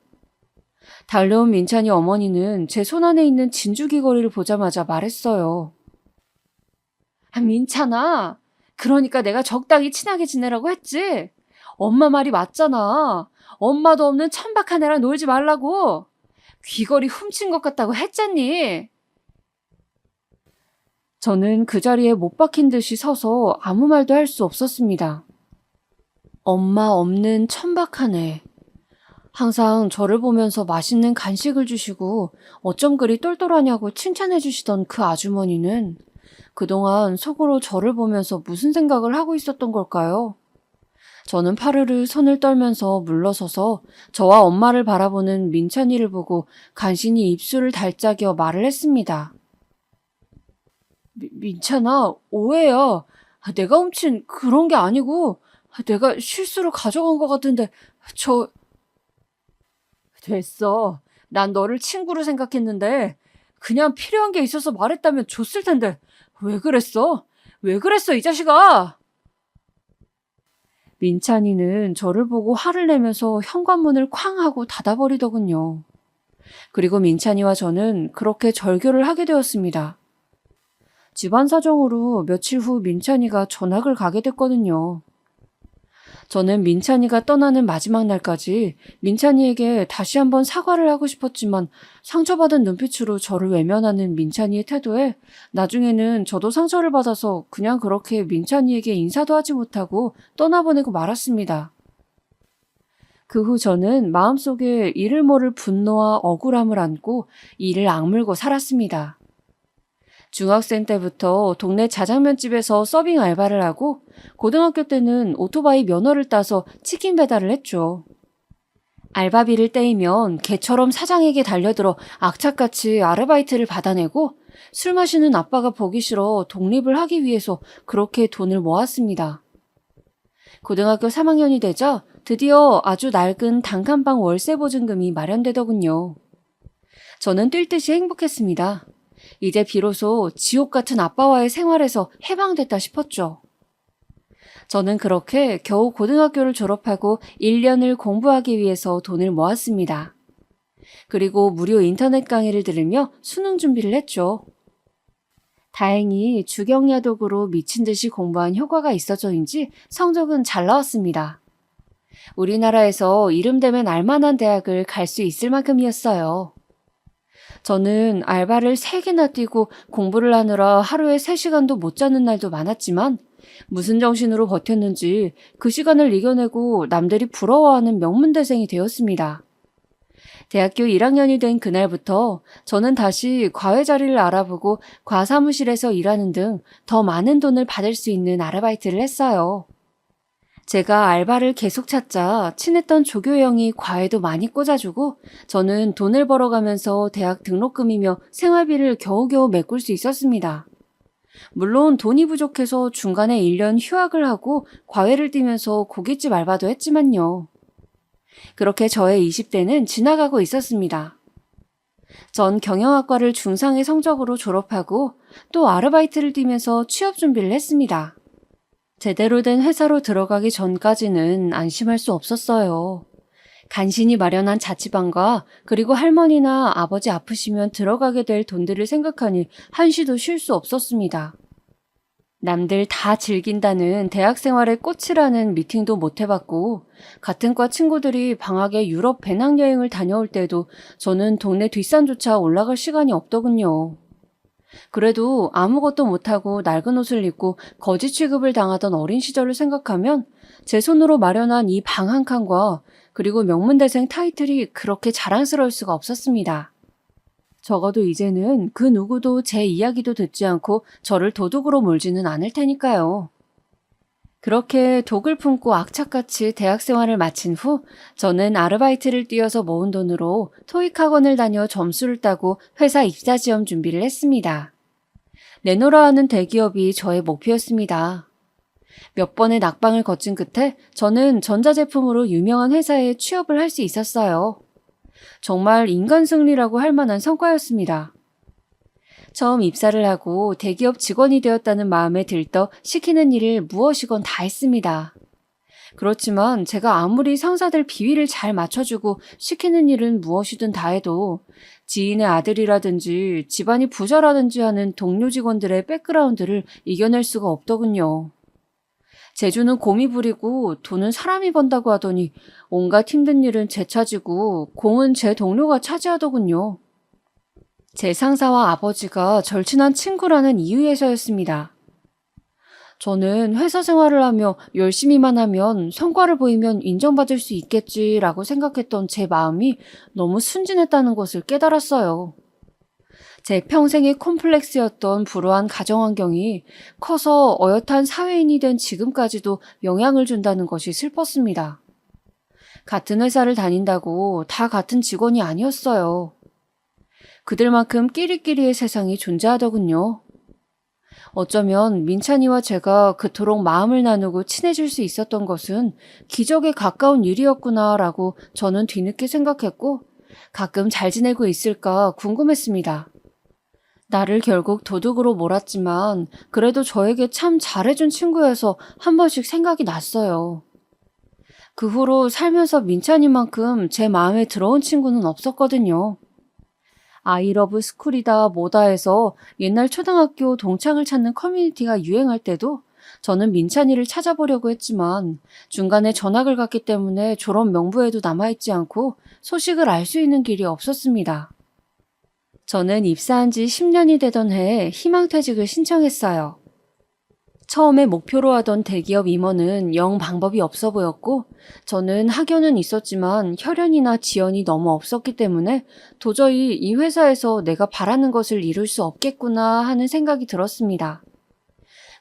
달려온 민찬이 어머니는 제 손 안에 있는 진주 귀걸이를 보자마자 말했어요. 민찬아, 그러니까 내가 적당히 친하게 지내라고 했지? 엄마 말이 맞잖아. 엄마도 없는 천박한 애랑 놀지 말라고. 귀걸이 훔친 것 같다고 했잖니. 저는 그 자리에 못 박힌 듯이 서서 아무 말도 할 수 없었습니다. 엄마 없는 천박한 애. 항상 저를 보면서 맛있는 간식을 주시고 어쩜 그리 똘똘하냐고 칭찬해 주시던 그 아주머니는 그동안 속으로 저를 보면서 무슨 생각을 하고 있었던 걸까요? 저는 파르르 손을 떨면서 물러서서 저와 엄마를 바라보는 민찬이를 보고 간신히 입술을 달짝여 말을 했습니다. 민찬아, 오해야. 내가 훔친 그런 게 아니고 내가 실수로 가져간 것 같은데 됐어. 난 너를 친구로 생각했는데 그냥 필요한 게 있어서 말했다면 줬을 텐데 왜 그랬어? 왜 그랬어, 이 자식아? 민찬이는 저를 보고 화를 내면서 현관문을 쾅 하고 닫아버리더군요. 그리고 민찬이와 저는 그렇게 절교를 하게 되었습니다. 집안 사정으로 며칠 후 민찬이가 전학을 가게 됐거든요. 저는 민찬이가 떠나는 마지막 날까지 민찬이에게 다시 한번 사과를 하고 싶었지만 상처받은 눈빛으로 저를 외면하는 민찬이의 태도에 나중에는 저도 상처를 받아서 그냥 그렇게 민찬이에게 인사도 하지 못하고 떠나보내고 말았습니다. 그 후 저는 마음속에 이를 모를 분노와 억울함을 안고 이를 악물고 살았습니다. 중학생 때부터 동네 자장면집에서 서빙 알바를 하고 고등학교 때는 오토바이 면허를 따서 치킨 배달을 했죠. 알바비를 떼이면 개처럼 사장에게 달려들어 악착같이 아르바이트를 받아내고 술 마시는 아빠가 보기 싫어 독립을 하기 위해서 그렇게 돈을 모았습니다. 고등학교 3학년이 되자 드디어 아주 낡은 단칸방 월세 보증금이 마련되더군요. 저는 뛸 듯이 행복했습니다. 이제 비로소 지옥 같은 아빠와의 생활에서 해방됐다 싶었죠. 저는 그렇게 겨우 고등학교를 졸업하고 1년을 공부하기 위해서 돈을 모았습니다. 그리고 무료 인터넷 강의를 들으며 수능 준비를 했죠. 다행히 주경야독으로 미친 듯이 공부한 효과가 있어서인지 성적은 잘 나왔습니다. 우리나라에서 이름되면 알만한 대학을 갈 수 있을 만큼이었어요. 저는 알바를 3개나 뛰고 공부를 하느라 하루에 3시간도 못 자는 날도 많았지만 무슨 정신으로 버텼는지 그 시간을 이겨내고 남들이 부러워하는 명문대생이 되었습니다. 대학교 1학년이 된 그날부터 저는 다시 과외 자리를 알아보고 과사무실에서 일하는 등 더 많은 돈을 받을 수 있는 아르바이트를 했어요. 제가 알바를 계속 찾자 친했던 조교 형이 과외도 많이 꽂아주고 저는 돈을 벌어가면서 대학 등록금이며 생활비를 겨우겨우 메꿀 수 있었습니다. 물론 돈이 부족해서 중간에 1년 휴학을 하고 과외를 뛰면서 고깃집 알바도 했지만요. 그렇게 저의 20대는 지나가고 있었습니다. 전 경영학과를 중상의 성적으로 졸업하고 또 아르바이트를 뛰면서 취업 준비를 했습니다. 제대로 된 회사로 들어가기 전까지는 안심할 수 없었어요. 간신히 마련한 자취방과 그리고 할머니나 아버지 아프시면 들어가게 될 돈들을 생각하니 한시도 쉴 수 없었습니다. 남들 다 즐긴다는 대학 생활의 꽃이라는 미팅도 못 해봤고 같은 과 친구들이 방학에 유럽 배낭여행을 다녀올 때도 저는 동네 뒷산조차 올라갈 시간이 없더군요. 그래도 아무것도 못하고 낡은 옷을 입고 거지 취급을 당하던 어린 시절을 생각하면 제 손으로 마련한 이 방 한 칸과 그리고 명문대생 타이틀이 그렇게 자랑스러울 수가 없었습니다. 적어도 이제는 그 누구도 제 이야기도 듣지 않고 저를 도둑으로 몰지는 않을 테니까요. 그렇게 독을 품고 악착같이 대학 생활을 마친 후 저는 아르바이트를 뛰어서 모은 돈으로 토익 학원을 다녀 점수를 따고 회사 입사 지원 준비를 했습니다. 내노라 하는 대기업이 저의 목표였습니다. 몇 번의 낙방을 거친 끝에 저는 전자제품으로 유명한 회사에 취업을 할 수 있었어요. 정말 인간 승리라고 할 만한 성과였습니다. 처음 입사를 하고 대기업 직원이 되었다는 마음에 들떠 시키는 일을 무엇이건 다 했습니다. 그렇지만 제가 아무리 상사들 비위를 잘 맞춰주고 시키는 일은 무엇이든 다 해도 지인의 아들이라든지 집안이 부자라든지 하는 동료 직원들의 백그라운드를 이겨낼 수가 없더군요. 재주는 곰이 부리고 돈은 사람이 번다고 하더니 온갖 힘든 일은 제 차지고 공은 제 동료가 차지하더군요. 제 상사와 아버지가 절친한 친구라는 이유에서였습니다. 저는 회사 생활을 하며 열심히만 하면 성과를 보이면 인정받을 수 있겠지라고 생각했던 제 마음이 너무 순진했다는 것을 깨달았어요. 제 평생의 콤플렉스였던 불우한 가정환경이 커서 어엿한 사회인이 된 지금까지도 영향을 준다는 것이 슬펐습니다. 같은 회사를 다닌다고 다 같은 직원이 아니었어요. 그들만큼 끼리끼리의 세상이 존재하더군요. 어쩌면 민찬이와 제가 그토록 마음을 나누고 친해질 수 있었던 것은 기적에 가까운 일이었구나라고 저는 뒤늦게 생각했고 가끔 잘 지내고 있을까 궁금했습니다. 나를 결국 도둑으로 몰았지만 그래도 저에게 참 잘해준 친구여서 한 번씩 생각이 났어요. 그 후로 살면서 민찬이만큼 제 마음에 들어온 친구는 없었거든요. 아이러브 스쿨이다 뭐다 해서 옛날 초등학교 동창을 찾는 커뮤니티가 유행할 때도 저는 민찬이를 찾아보려고 했지만 중간에 전학을 갔기 때문에 졸업 명부에도 남아있지 않고 소식을 알 수 있는 길이 없었습니다. 저는 입사한 지 10년이 되던 해에 희망퇴직을 신청했어요. 처음에 목표로 하던 대기업 임원은 영 방법이 없어 보였고 저는 학연은 있었지만 혈연이나 지연이 너무 없었기 때문에 도저히 이 회사에서 내가 바라는 것을 이룰 수 없겠구나 하는 생각이 들었습니다.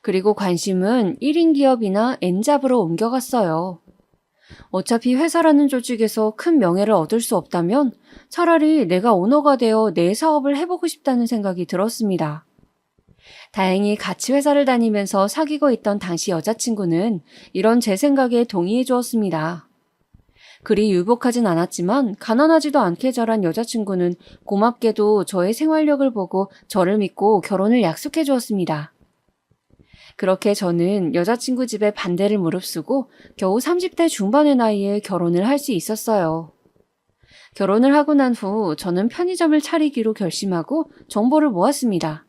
그리고 관심은 1인 기업이나 N잡으로 옮겨갔어요. 어차피 회사라는 조직에서 큰 명예를 얻을 수 없다면 차라리 내가 오너가 되어 내 사업을 해보고 싶다는 생각이 들었습니다. 다행히 같이 회사를 다니면서 사귀고 있던 당시 여자친구는 이런 제 생각에 동의해 주었습니다. 그리 유복하진 않았지만 가난하지도 않게 자란 여자친구는 고맙게도 저의 생활력을 보고 저를 믿고 결혼을 약속해 주었습니다. 그렇게 저는 여자친구 집에 반대를 무릅쓰고 겨우 30대 중반의 나이에 결혼을 할 수 있었어요. 결혼을 하고 난 후 저는 편의점을 차리기로 결심하고 정보를 모았습니다.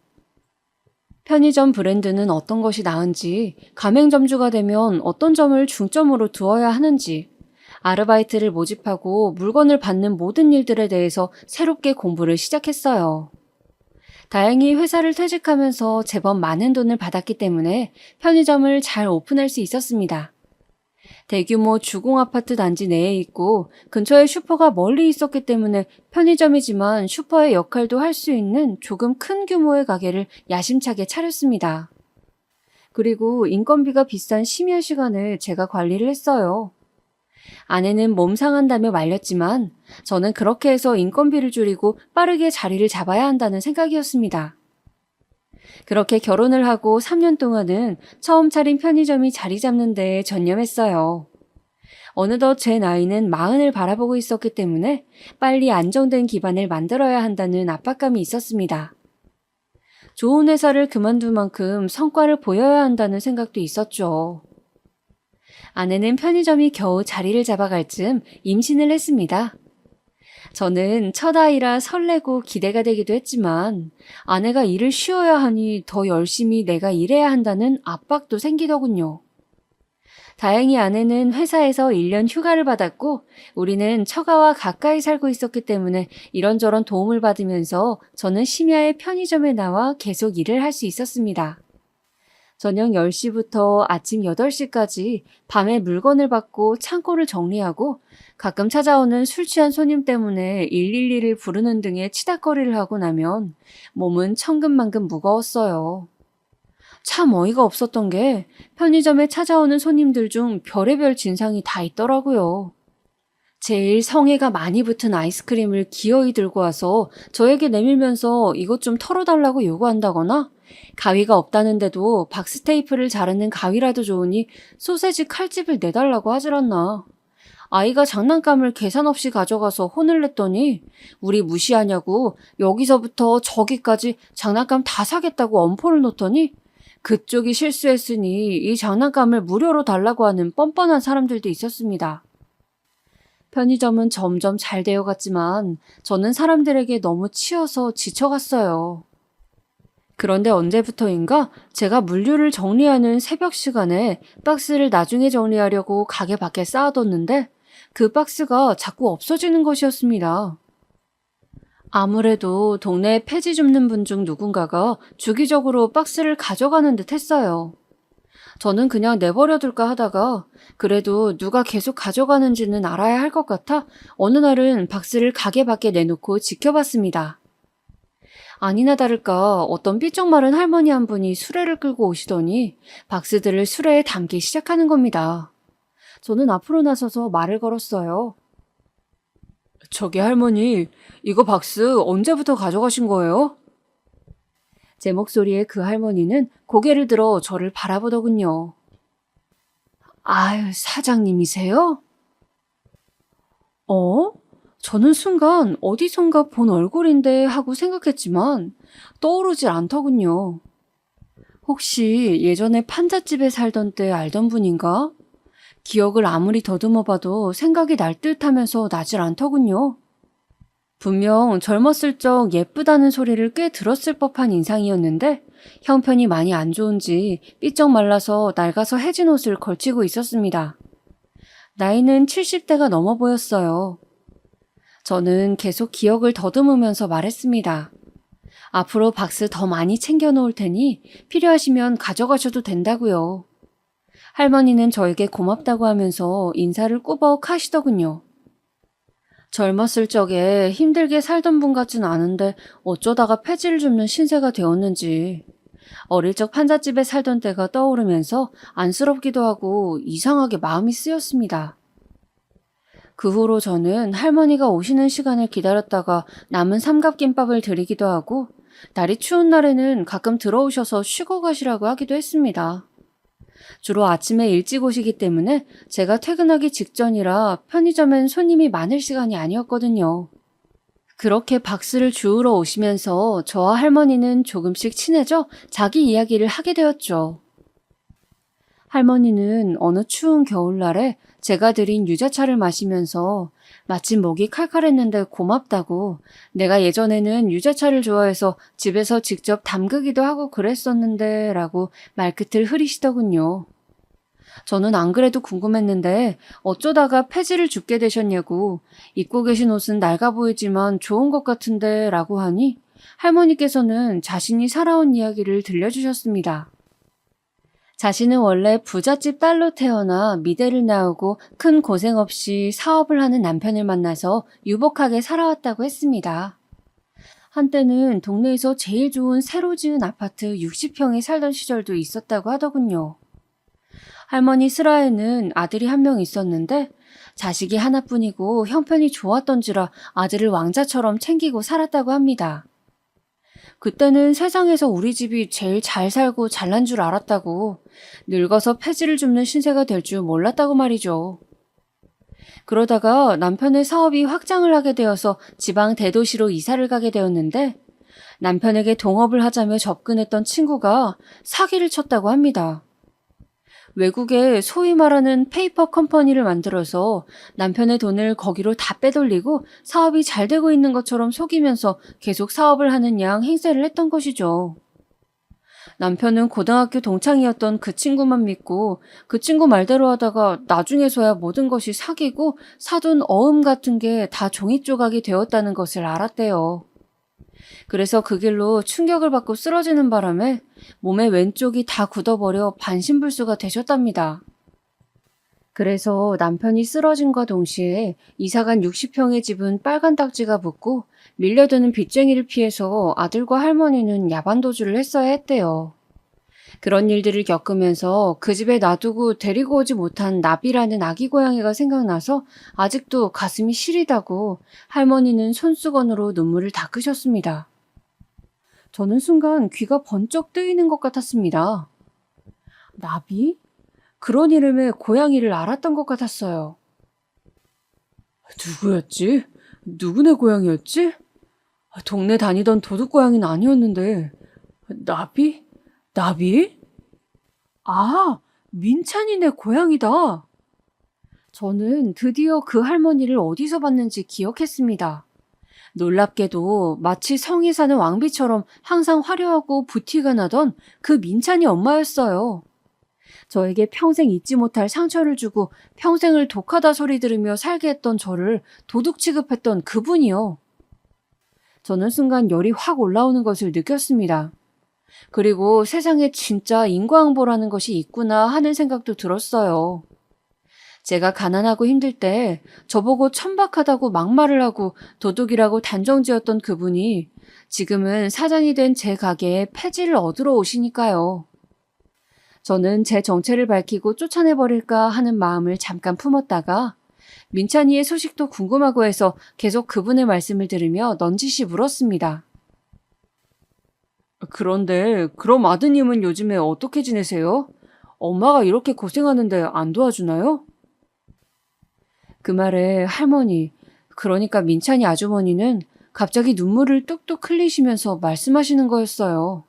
편의점 브랜드는 어떤 것이 나은지, 가맹점주가 되면 어떤 점을 중점으로 두어야 하는지, 아르바이트를 모집하고 물건을 받는 모든 일들에 대해서 새롭게 공부를 시작했어요. 다행히 회사를 퇴직하면서 제법 많은 돈을 받았기 때문에 편의점을 잘 오픈할 수 있었습니다. 대규모 주공 아파트 단지 내에 있고 근처에 슈퍼가 멀리 있었기 때문에 편의점이지만 슈퍼의 역할도 할 수 있는 조금 큰 규모의 가게를 야심차게 차렸습니다. 그리고 인건비가 비싼 심야 시간을 제가 관리를 했어요. 아내는 몸 상한다며 말렸지만 저는 그렇게 해서 인건비를 줄이고 빠르게 자리를 잡아야 한다는 생각이었습니다. 그렇게 결혼을 하고 3년 동안은 처음 차린 편의점이 자리 잡는 데에 전념했어요. 어느덧 제 나이는 40을 바라보고 있었기 때문에 빨리 안정된 기반을 만들어야 한다는 압박감이 있었습니다. 좋은 회사를 그만둔 만큼 성과를 보여야 한다는 생각도 있었죠. 아내는 편의점이 겨우 자리를 잡아갈 즈음 임신을 했습니다. 저는 첫 아이라 설레고 기대가 되기도 했지만 아내가 일을 쉬어야 하니 더 열심히 내가 일해야 한다는 압박도 생기더군요. 다행히 아내는 회사에서 1년 휴가를 받았고 우리는 처가와 가까이 살고 있었기 때문에 이런저런 도움을 받으면서 저는 심야에 편의점에 나와 계속 일을 할 수 있었습니다. 저녁 10시부터 아침 8시까지 밤에 물건을 받고 창고를 정리하고 가끔 찾아오는 술 취한 손님 때문에 112를 부르는 등의 치닥거리를 하고 나면 몸은 천근만근 무거웠어요. 참 어이가 없었던 게 편의점에 찾아오는 손님들 중 별의별 진상이 다 있더라고요. 제일 성에가 많이 붙은 아이스크림을 기어이 들고 와서 저에게 내밀면서 이것 좀 털어달라고 요구한다거나 가위가 없다는데도 박스테이프를 자르는 가위라도 좋으니 소세지 칼집을 내달라고 하질 않나. 아이가 장난감을 계산 없이 가져가서 혼을 냈더니 우리 무시하냐고 여기서부터 저기까지 장난감 다 사겠다고 엄포를 놓더니 그쪽이 실수했으니 이 장난감을 무료로 달라고 하는 뻔뻔한 사람들도 있었습니다. 편의점은 점점 잘 되어갔지만 저는 사람들에게 너무 치여서 지쳐갔어요. 그런데 언제부터인가 제가 물류를 정리하는 새벽 시간에 박스를 나중에 정리하려고 가게 밖에 쌓아뒀는데 그 박스가 자꾸 없어지는 것이었습니다. 아무래도 동네에 폐지 줍는 분 중 누군가가 주기적으로 박스를 가져가는 듯 했어요. 저는 그냥 내버려둘까 하다가 그래도 누가 계속 가져가는지는 알아야 할 것 같아 어느 날은 박스를 가게 밖에 내놓고 지켜봤습니다. 아니나 다를까 어떤 삐쩍 마른 할머니 한 분이 수레를 끌고 오시더니 박스들을 수레에 담기 시작하는 겁니다. 저는 앞으로 나서서 말을 걸었어요. 저기 할머니, 이거 박스 언제부터 가져가신 거예요? 제 목소리에 그 할머니는 고개를 들어 저를 바라보더군요. 아유, 사장님이세요? 저는 순간 어디선가 본 얼굴인데 하고 생각했지만 떠오르질 않더군요. 혹시 예전에 판잣집에 살던 때 알던 분인가? 기억을 아무리 더듬어 봐도 생각이 날 듯하면서 나질 않더군요. 분명 젊었을 적 예쁘다는 소리를 꽤 들었을 법한 인상이었는데 형편이 많이 안 좋은지 삐쩍 말라서 낡아서 해진 옷을 걸치고 있었습니다. 나이는 70대가 넘어 보였어요. 저는 계속 기억을 더듬으면서 말했습니다. 앞으로 박스 더 많이 챙겨 놓을 테니 필요하시면 가져가셔도 된다고요. 할머니는 저에게 고맙다고 하면서 인사를 꾸벅 하시더군요. 젊었을 적에 힘들게 살던 분 같진 않은데 어쩌다가 폐지를 줍는 신세가 되었는지 어릴 적 판잣집에 살던 때가 떠오르면서 안쓰럽기도 하고 이상하게 마음이 쓰였습니다. 그 후로 저는 할머니가 오시는 시간을 기다렸다가 남은 삼각김밥을 드리기도 하고 날이 추운 날에는 가끔 들어오셔서 쉬고 가시라고 하기도 했습니다. 주로 아침에 일찍 오시기 때문에 제가 퇴근하기 직전이라 편의점엔 손님이 많을 시간이 아니었거든요. 그렇게 박스를 주우러 오시면서 저와 할머니는 조금씩 친해져 자기 이야기를 하게 되었죠. 할머니는 어느 추운 겨울날에 제가 드린 유자차를 마시면서 마침 목이 칼칼했는데 고맙다고 내가 예전에는 유자차를 좋아해서 집에서 직접 담그기도 하고 그랬었는데 라고 말끝을 흐리시더군요. 저는 안 그래도 궁금했는데 어쩌다가 폐지를 줍게 되셨냐고 입고 계신 옷은 낡아 보이지만 좋은 것 같은데 라고 하니 할머니께서는 자신이 살아온 이야기를 들려주셨습니다. 자신은 원래 부잣집 딸로 태어나 미대를 나오고 큰 고생 없이 사업을 하는 남편을 만나서 유복하게 살아왔다고 했습니다. 한때는 동네에서 제일 좋은 새로 지은 아파트 60평에 살던 시절도 있었다고 하더군요. 할머니 슬하에는 아들이 한 명 있었는데 자식이 하나뿐이고 형편이 좋았던지라 아들을 왕자처럼 챙기고 살았다고 합니다. 그때는 세상에서 우리 집이 제일 잘 살고 잘난 줄 알았다고, 늙어서 폐지를 줍는 신세가 될 줄 몰랐다고 말이죠. 그러다가 남편의 사업이 확장을 하게 되어서 지방 대도시로 이사를 가게 되었는데 남편에게 동업을 하자며 접근했던 친구가 사기를 쳤다고 합니다. 외국에 소위 말하는 페이퍼 컴퍼니를 만들어서 남편의 돈을 거기로 다 빼돌리고 사업이 잘 되고 있는 것처럼 속이면서 계속 사업을 하는 양 행세를 했던 것이죠. 남편은 고등학교 동창이었던 그 친구만 믿고 그 친구 말대로 하다가 나중에서야 모든 것이 사기고 사둔 어음 같은 게 다 종이 조각이 되었다는 것을 알았대요. 그래서 그 길로 충격을 받고 쓰러지는 바람에 몸의 왼쪽이 다 굳어버려 반신불수가 되셨답니다. 그래서 남편이 쓰러짐과 동시에 이사간 60평의 집은 빨간 딱지가 붙고 밀려드는 빚쟁이를 피해서 아들과 할머니는 야반도주를 했어야 했대요. 그런 일들을 겪으면서 그 집에 놔두고 데리고 오지 못한 나비라는 아기 고양이가 생각나서 아직도 가슴이 시리다고 할머니는 손수건으로 눈물을 닦으셨습니다. 저는 순간 귀가 번쩍 뜨이는 것 같았습니다. 나비? 그런 이름의 고양이를 알았던 것 같았어요. 누구였지? 누구네 고양이였지? 동네 다니던 도둑고양이는 아니었는데. 나비? 나비? 아, 민찬이네 고양이다. 저는 드디어 그 할머니를 어디서 봤는지 기억했습니다. 놀랍게도 마치 성이 사는 왕비처럼 항상 화려하고 부티가 나던 그 민찬이 엄마였어요. 저에게 평생 잊지 못할 상처를 주고 평생을 독하다 소리 들으며 살게 했던 저를 도둑 취급했던 그분이요. 저는 순간 열이 확 올라오는 것을 느꼈습니다. 그리고 세상에 진짜 인과응보라는 것이 있구나 하는 생각도 들었어요. 제가 가난하고 힘들 때 저보고 천박하다고 막말을 하고 도둑이라고 단정지었던 그분이 지금은 사장이 된 제 가게에 폐지를 얻으러 오시니까요. 저는 제 정체를 밝히고 쫓아내버릴까 하는 마음을 잠깐 품었다가 민찬이의 소식도 궁금하고 해서 계속 그분의 말씀을 들으며 넌지시 물었습니다. 그런데 그럼 아드님은 요즘에 어떻게 지내세요? 엄마가 이렇게 고생하는데 안 도와주나요? 그 말에 할머니, 그러니까 민찬이 아주머니는 갑자기 눈물을 뚝뚝 흘리시면서 말씀하시는 거였어요.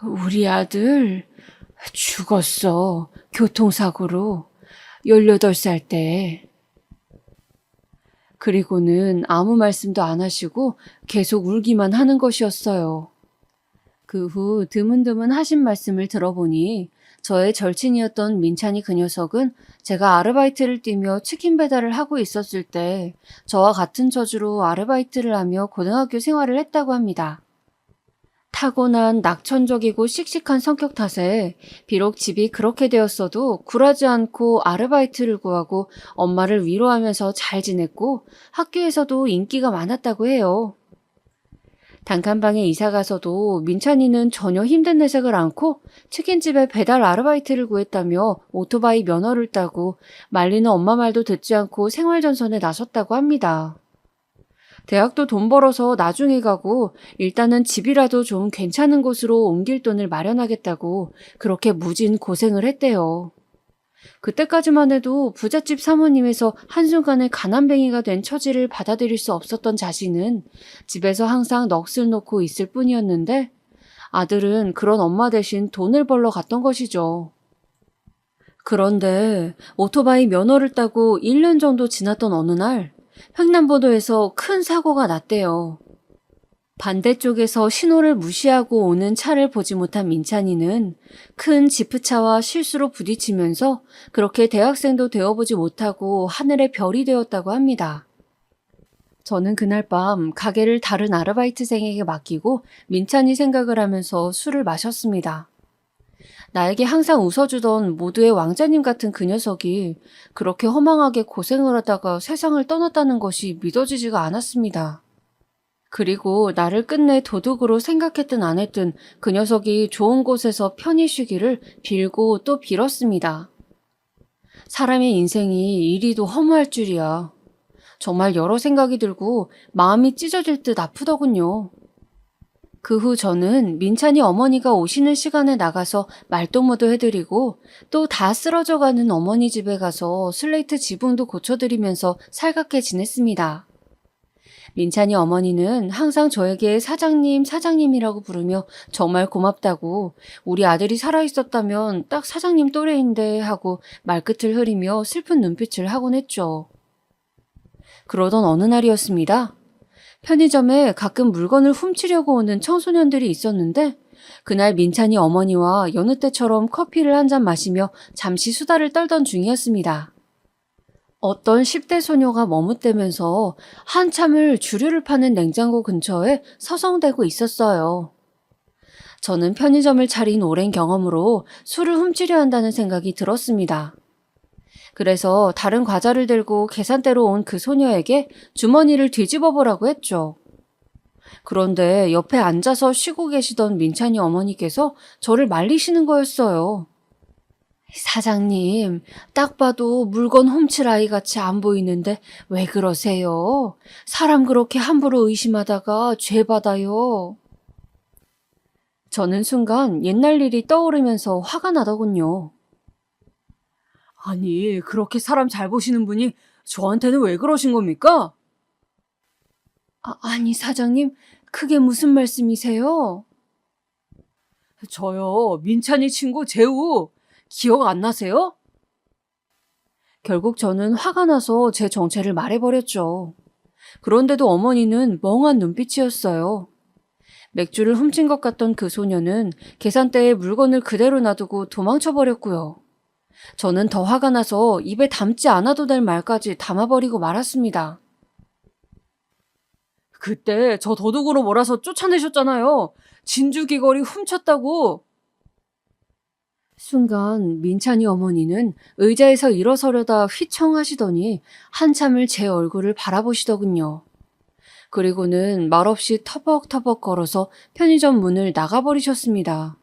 우리 아들 죽었어. 교통사고로. 18살 때. 그리고는 아무 말씀도 안 하시고 계속 울기만 하는 것이었어요. 그 후 드문드문 하신 말씀을 들어보니 저의 절친이었던 민찬이 그 녀석은 제가 아르바이트를 뛰며 치킨 배달을 하고 있었을 때 저와 같은 처지로 아르바이트를 하며 고등학교 생활을 했다고 합니다. 타고난 낙천적이고 씩씩한 성격 탓에 비록 집이 그렇게 되었어도 굴하지 않고 아르바이트를 구하고 엄마를 위로하면서 잘 지냈고 학교에서도 인기가 많았다고 해요. 단칸방에 이사가서도 민찬이는 전혀 힘든 내색을 않고 치킨집에 배달 아르바이트를 구했다며 오토바이 면허를 따고 말리는 엄마 말도 듣지 않고 생활전선에 나섰다고 합니다. 대학도 돈 벌어서 나중에 가고 일단은 집이라도 좀 괜찮은 곳으로 옮길 돈을 마련하겠다고 그렇게 무진 고생을 했대요. 그때까지만 해도 부잣집 사모님에서 한순간에 가난뱅이가 된 처지를 받아들일 수 없었던 자신은 집에서 항상 넋을 놓고 있을 뿐이었는데 아들은 그런 엄마 대신 돈을 벌러 갔던 것이죠. 그런데 오토바이 면허를 따고 1년 정도 지났던 어느 날 횡단보도에서 큰 사고가 났대요. 반대쪽에서 신호를 무시하고 오는 차를 보지 못한 민찬이는 큰 지프차와 실수로 부딪히면서 그렇게 대학생도 되어보지 못하고 하늘의 별이 되었다고 합니다. 저는 그날 밤 가게를 다른 아르바이트생에게 맡기고 민찬이 생각을 하면서 술을 마셨습니다. 나에게 항상 웃어주던 모두의 왕자님 같은 그 녀석이 그렇게 허망하게 고생을 하다가 세상을 떠났다는 것이 믿어지지가 않았습니다. 그리고 나를 끝내 도둑으로 생각했든 안 했든 그 녀석이 좋은 곳에서 편히 쉬기를 빌고 또 빌었습니다. 사람의 인생이 이리도 허무할 줄이야. 정말 여러 생각이 들고 마음이 찢어질 듯 아프더군요. 그 후 저는 민찬이 어머니가 오시는 시간에 나가서 말동무도 해드리고 또 다 쓰러져가는 어머니 집에 가서 슬레이트 지붕도 고쳐드리면서 살갑게 지냈습니다. 민찬이 어머니는 항상 저에게 사장님, 사장님이라고 부르며 정말 고맙다고 우리 아들이 살아있었다면 딱 사장님 또래인데 하고 말끝을 흐리며 슬픈 눈빛을 하곤 했죠. 그러던 어느 날이었습니다. 편의점에 가끔 물건을 훔치려고 오는 청소년들이 있었는데 그날 민찬이 어머니와 여느 때처럼 커피를 한 잔 마시며 잠시 수다를 떨던 중이었습니다. 어떤 10대 소녀가 머뭇대면서 한참을 주류를 파는 냉장고 근처에 서성대고 있었어요. 저는 편의점을 차린 오랜 경험으로 술을 훔치려 한다는 생각이 들었습니다. 그래서 다른 과자를 들고 계산대로 온 그 소녀에게 주머니를 뒤집어 보라고 했죠. 그런데 옆에 앉아서 쉬고 계시던 민찬이 어머니께서 저를 말리시는 거였어요. 사장님, 딱 봐도 물건 훔칠 아이 같이 안 보이는데 왜 그러세요? 사람 그렇게 함부로 의심하다가 죄 받아요. 저는 순간 옛날 일이 떠오르면서 화가 나더군요. 아니, 그렇게 사람 잘 보시는 분이 저한테는 왜 그러신 겁니까? 아니, 사장님, 그게 무슨 말씀이세요? 저요, 민찬이 친구 재우. 기억 안 나세요? 결국 저는 화가 나서 제 정체를 말해버렸죠. 그런데도 어머니는 멍한 눈빛이었어요. 맥주를 훔친 것 같던 그 소녀는 계산대에 물건을 그대로 놔두고 도망쳐버렸고요. 저는 더 화가 나서 입에 담지 않아도 될 말까지 담아버리고 말았습니다. 그때 저 도둑으로 몰아서 쫓아내셨잖아요. 진주 귀걸이 훔쳤다고. 순간 민찬이 어머니는 의자에서 일어서려다 휘청하시더니 한참을 제 얼굴을 바라보시더군요. 그리고는 말없이 터벅터벅 걸어서 편의점 문을 나가버리셨습니다.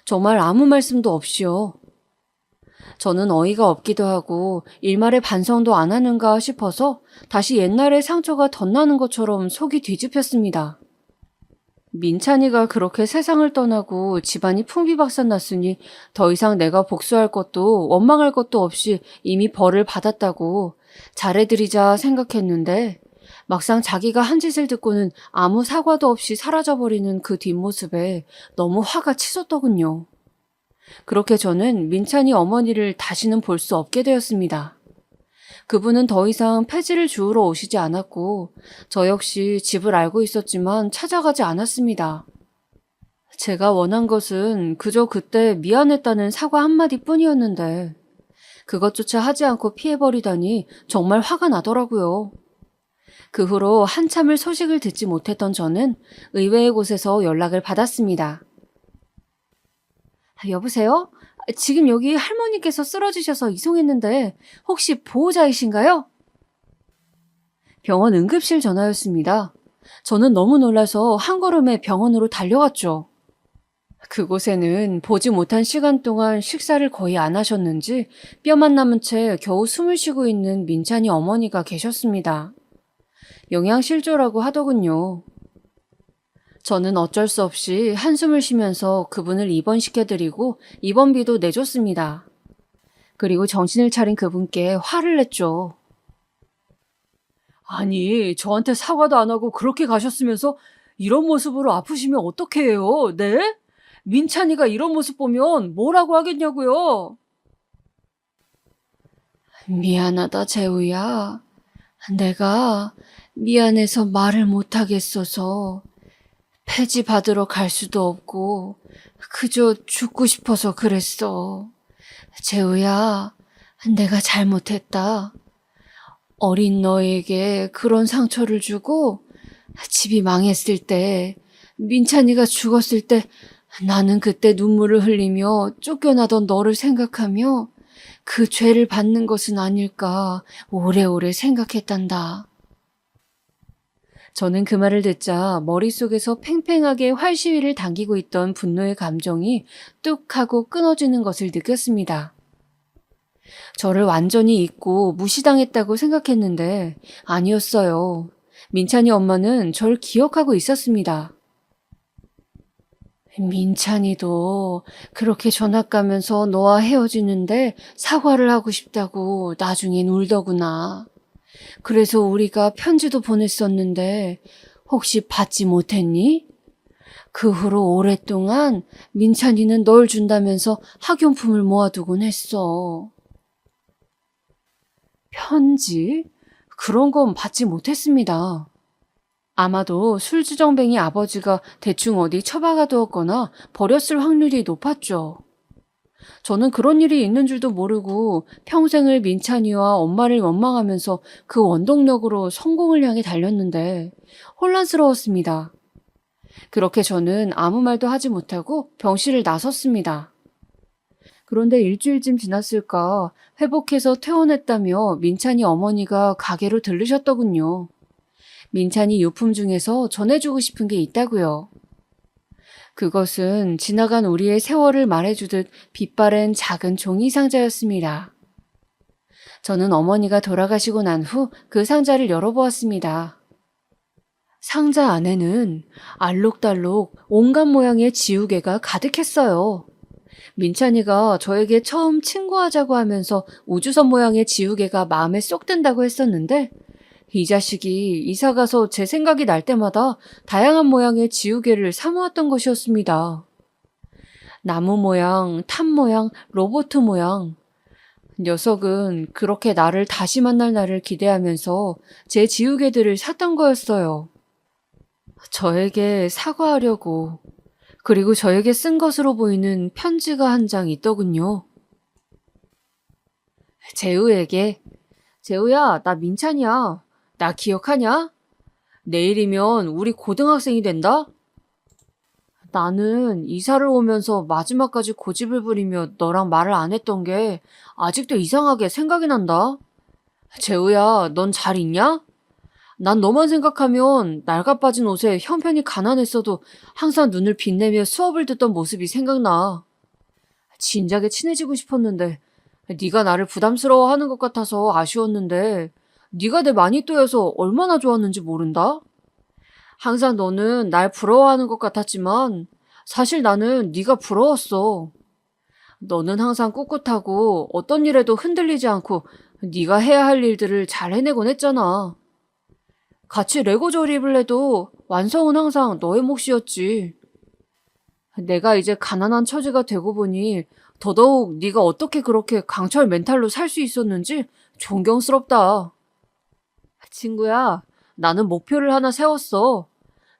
정말 아무 말씀도 없이요. 저는 어이가 없기도 하고 일말의 반성도 안 하는가 싶어서 다시 옛날의 상처가 덧나는 것처럼 속이 뒤집혔습니다. 민찬이가 그렇게 세상을 떠나고 집안이 풍비박산났으니 더 이상 내가 복수할 것도 원망할 것도 없이 이미 벌을 받았다고 잘해드리자 생각했는데 막상 자기가 한 짓을 듣고는 아무 사과도 없이 사라져버리는 그 뒷모습에 너무 화가 치솟더군요. 그렇게 저는 민찬이 어머니를 다시는 볼 수 없게 되었습니다. 그분은 더 이상 폐지를 주우러 오시지 않았고 저 역시 집을 알고 있었지만 찾아가지 않았습니다. 제가 원한 것은 그저 그때 미안했다는 사과 한마디 뿐이었는데 그것조차 하지 않고 피해버리다니 정말 화가 나더라고요. 그 후로 한참을 소식을 듣지 못했던 저는 의외의 곳에서 연락을 받았습니다. 여보세요? 지금 여기 할머니께서 쓰러지셔서 이송했는데 혹시 보호자이신가요? 병원 응급실 전화였습니다. 저는 너무 놀라서 한 걸음에 병원으로 달려갔죠. 그곳에는 보지 못한 시간 동안 식사를 거의 안 하셨는지 뼈만 남은 채 겨우 숨을 쉬고 있는 민찬이 어머니가 계셨습니다. 영양실조라고 하더군요. 저는 어쩔 수 없이 한숨을 쉬면서 그분을 입원시켜드리고 입원비도 내줬습니다. 그리고 정신을 차린 그분께 화를 냈죠. 아니, 저한테 사과도 안 하고 그렇게 가셨으면서 이런 모습으로 아프시면 어떡해 해요? 네? 민찬이가 이런 모습 보면 뭐라고 하겠냐고요? 미안하다, 재우야. 내가 미안해서 말을 못하겠어서 폐지 받으러 갈 수도 없고 그저 죽고 싶어서 그랬어. 재우야, 내가 잘못했다. 어린 너에게 그런 상처를 주고 집이 망했을 때, 민찬이가 죽었을 때 나는 그때 눈물을 흘리며 쫓겨나던 너를 생각하며 그 죄를 받는 것은 아닐까 오래오래 생각했단다. 저는 그 말을 듣자 머릿속에서 팽팽하게 활시위를 당기고 있던 분노의 감정이 뚝 하고 끊어지는 것을 느꼈습니다. 저를 완전히 잊고 무시당했다고 생각했는데 아니었어요. 민찬이 엄마는 절 기억하고 있었습니다. 민찬이도 그렇게 전학 가면서 너와 헤어지는데 사과를 하고 싶다고 나중엔 울더구나. 그래서 우리가 편지도 보냈었는데 혹시 받지 못했니? 그 후로 오랫동안 민찬이는 널 준다면서 학용품을 모아두곤 했어. 편지? 그런 건 받지 못했습니다. 아마도 술주정뱅이 아버지가 대충 어디 처박아 두었거나 버렸을 확률이 높았죠. 저는 그런 일이 있는 줄도 모르고 평생을 민찬이와 엄마를 원망하면서 그 원동력으로 성공을 향해 달렸는데 혼란스러웠습니다. 그렇게 저는 아무 말도 하지 못하고 병실을 나섰습니다. 그런데 일주일쯤 지났을까 회복해서 퇴원했다며 민찬이 어머니가 가게로 들르셨더군요. 민찬이 유품 중에서 전해주고 싶은 게 있다고요. 그것은 지나간 우리의 세월을 말해주듯 빛바랜 작은 종이 상자였습니다. 저는 어머니가 돌아가시고 난 후 그 상자를 열어보았습니다. 상자 안에는 알록달록 온갖 모양의 지우개가 가득했어요. 민찬이가 저에게 처음 친구하자고 하면서 우주선 모양의 지우개가 마음에 쏙 든다고 했었는데 이 자식이 이사가서 제 생각이 날 때마다 다양한 모양의 지우개를 사모았던 것이었습니다. 나무 모양, 탑 모양, 로봇 모양. 녀석은 그렇게 나를 다시 만날 날을 기대하면서 제 지우개들을 샀던 거였어요. 저에게 사과하려고. 그리고 저에게 쓴 것으로 보이는 편지가 한 장 있더군요. 재우에게, 재우야, 나 민찬이야. 나 기억하냐? 내일이면 우리 고등학생이 된다? 나는 이사를 오면서 마지막까지 고집을 부리며 너랑 말을 안 했던 게 아직도 이상하게 생각이 난다. 재우야, 넌 잘 있냐? 난 너만 생각하면 낡아 빠진 옷에 형편이 가난했어도 항상 눈을 빛내며 수업을 듣던 모습이 생각나. 진작에 친해지고 싶었는데 네가 나를 부담스러워하는 것 같아서 아쉬웠는데 네가 내 마니또여서 얼마나 좋았는지 모른다? 항상 너는 날 부러워하는 것 같았지만 사실 나는 네가 부러웠어. 너는 항상 꿋꿋하고 어떤 일에도 흔들리지 않고 네가 해야 할 일들을 잘 해내곤 했잖아. 같이 레고 조립을 해도 완성은 항상 너의 몫이었지. 내가 이제 가난한 처지가 되고 보니 더더욱 네가 어떻게 그렇게 강철 멘탈로 살 수 있었는지 존경스럽다. 친구야, 나는 목표를 하나 세웠어.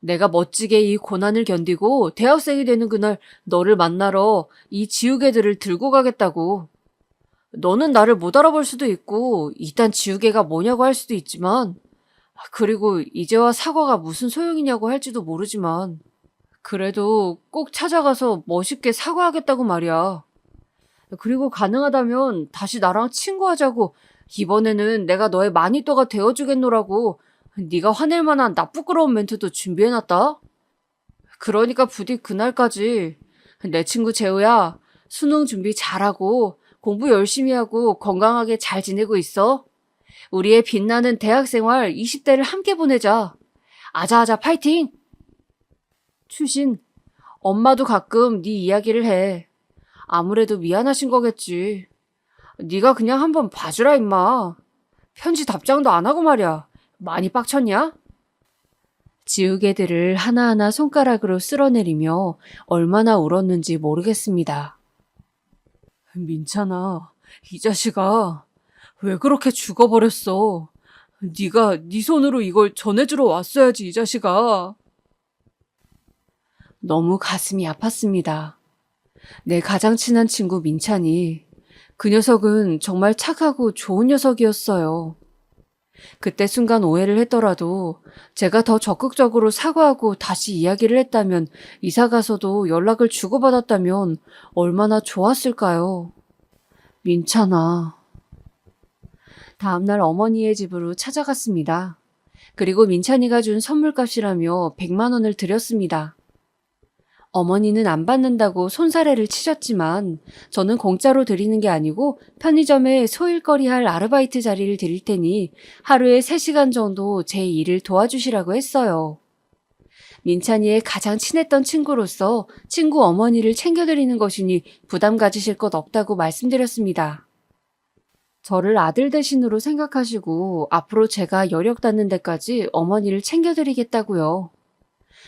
내가 멋지게 이 고난을 견디고 대학생이 되는 그날 너를 만나러 이 지우개들을 들고 가겠다고. 너는 나를 못 알아볼 수도 있고 이딴 지우개가 뭐냐고 할 수도 있지만 그리고 이제와 사과가 무슨 소용이냐고 할지도 모르지만 그래도 꼭 찾아가서 멋있게 사과하겠다고 말이야. 그리고 가능하다면 다시 나랑 친구하자고 이번에는 내가 너의 마니또가 되어주겠노라고 네가 화낼 만한 나쁘끄러운 멘트도 준비해놨다. 그러니까 부디 그날까지 내 친구 재우야 수능 준비 잘하고 공부 열심히 하고 건강하게 잘 지내고 있어. 우리의 빛나는 대학생활 20대를 함께 보내자. 아자아자 파이팅! 추신, 엄마도 가끔 네 이야기를 해. 아무래도 미안하신 거겠지. 네가 그냥 한번 봐주라 임마. 편지 답장도 안 하고 말이야. 많이 빡쳤냐? 지우개들을 하나하나 손가락으로 쓸어내리며 얼마나 울었는지 모르겠습니다. 민찬아, 이 자식아. 왜 그렇게 죽어버렸어? 네가 네 손으로 이걸 전해주러 왔어야지, 이 자식아. 너무 가슴이 아팠습니다. 내 가장 친한 친구 민찬이 그 녀석은 정말 착하고 좋은 녀석이었어요. 그때 순간 오해를 했더라도 제가 더 적극적으로 사과하고 다시 이야기를 했다면, 이사 가서도 연락을 주고받았다면 얼마나 좋았을까요? 민찬아. 다음날 어머니의 집으로 찾아갔습니다. 그리고 민찬이가 준 선물값이라며 100만 원을 드렸습니다. 어머니는 안 받는다고 손사래를 치셨지만 저는 공짜로 드리는 게 아니고 편의점에 소일거리 할 아르바이트 자리를 드릴 테니 하루에 3시간 정도 제 일을 도와주시라고 했어요. 민찬이의 가장 친했던 친구로서 친구 어머니를 챙겨드리는 것이니 부담 가지실 것 없다고 말씀드렸습니다. 저를 아들 대신으로 생각하시고 앞으로 제가 여력 닿는 데까지 어머니를 챙겨드리겠다고요.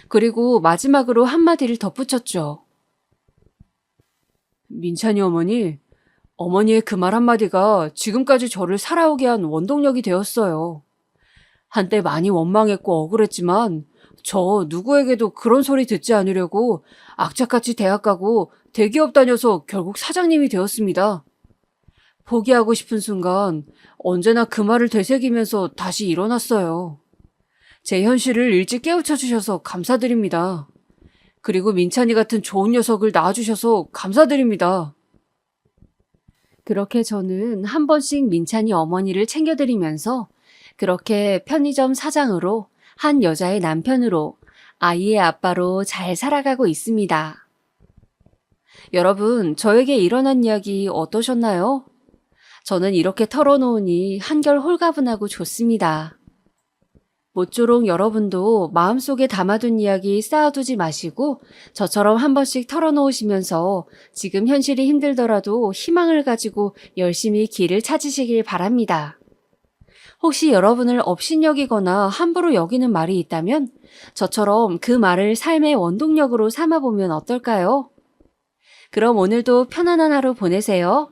그리고 마지막으로 한마디를 덧붙였죠. 민찬이 어머니, 어머니의 그 말 한마디가 지금까지 저를 살아오게 한 원동력이 되었어요. 한때 많이 원망했고 억울했지만 저 누구에게도 그런 소리 듣지 않으려고 악착같이 대학 가고 대기업 다녀서 결국 사장님이 되었습니다. 포기하고 싶은 순간 언제나 그 말을 되새기면서 다시 일어났어요. 제 현실을 일찍 깨우쳐 주셔서 감사드립니다. 그리고 민찬이 같은 좋은 녀석을 낳아주셔서 감사드립니다. 그렇게 저는 한 번씩 민찬이 어머니를 챙겨드리면서 그렇게 편의점 사장으로, 한 여자의 남편으로, 아이의 아빠로 잘 살아가고 있습니다. 여러분, 저에게 일어난 이야기 어떠셨나요? 저는 이렇게 털어놓으니 한결 홀가분하고 좋습니다. 모쪼록 여러분도 마음속에 담아둔 이야기 쌓아두지 마시고 저처럼 한 번씩 털어놓으시면서 지금 현실이 힘들더라도 희망을 가지고 열심히 길을 찾으시길 바랍니다. 혹시 여러분을 업신여기거나 함부로 여기는 말이 있다면 저처럼 그 말을 삶의 원동력으로 삼아보면 어떨까요? 그럼 오늘도 편안한 하루 보내세요.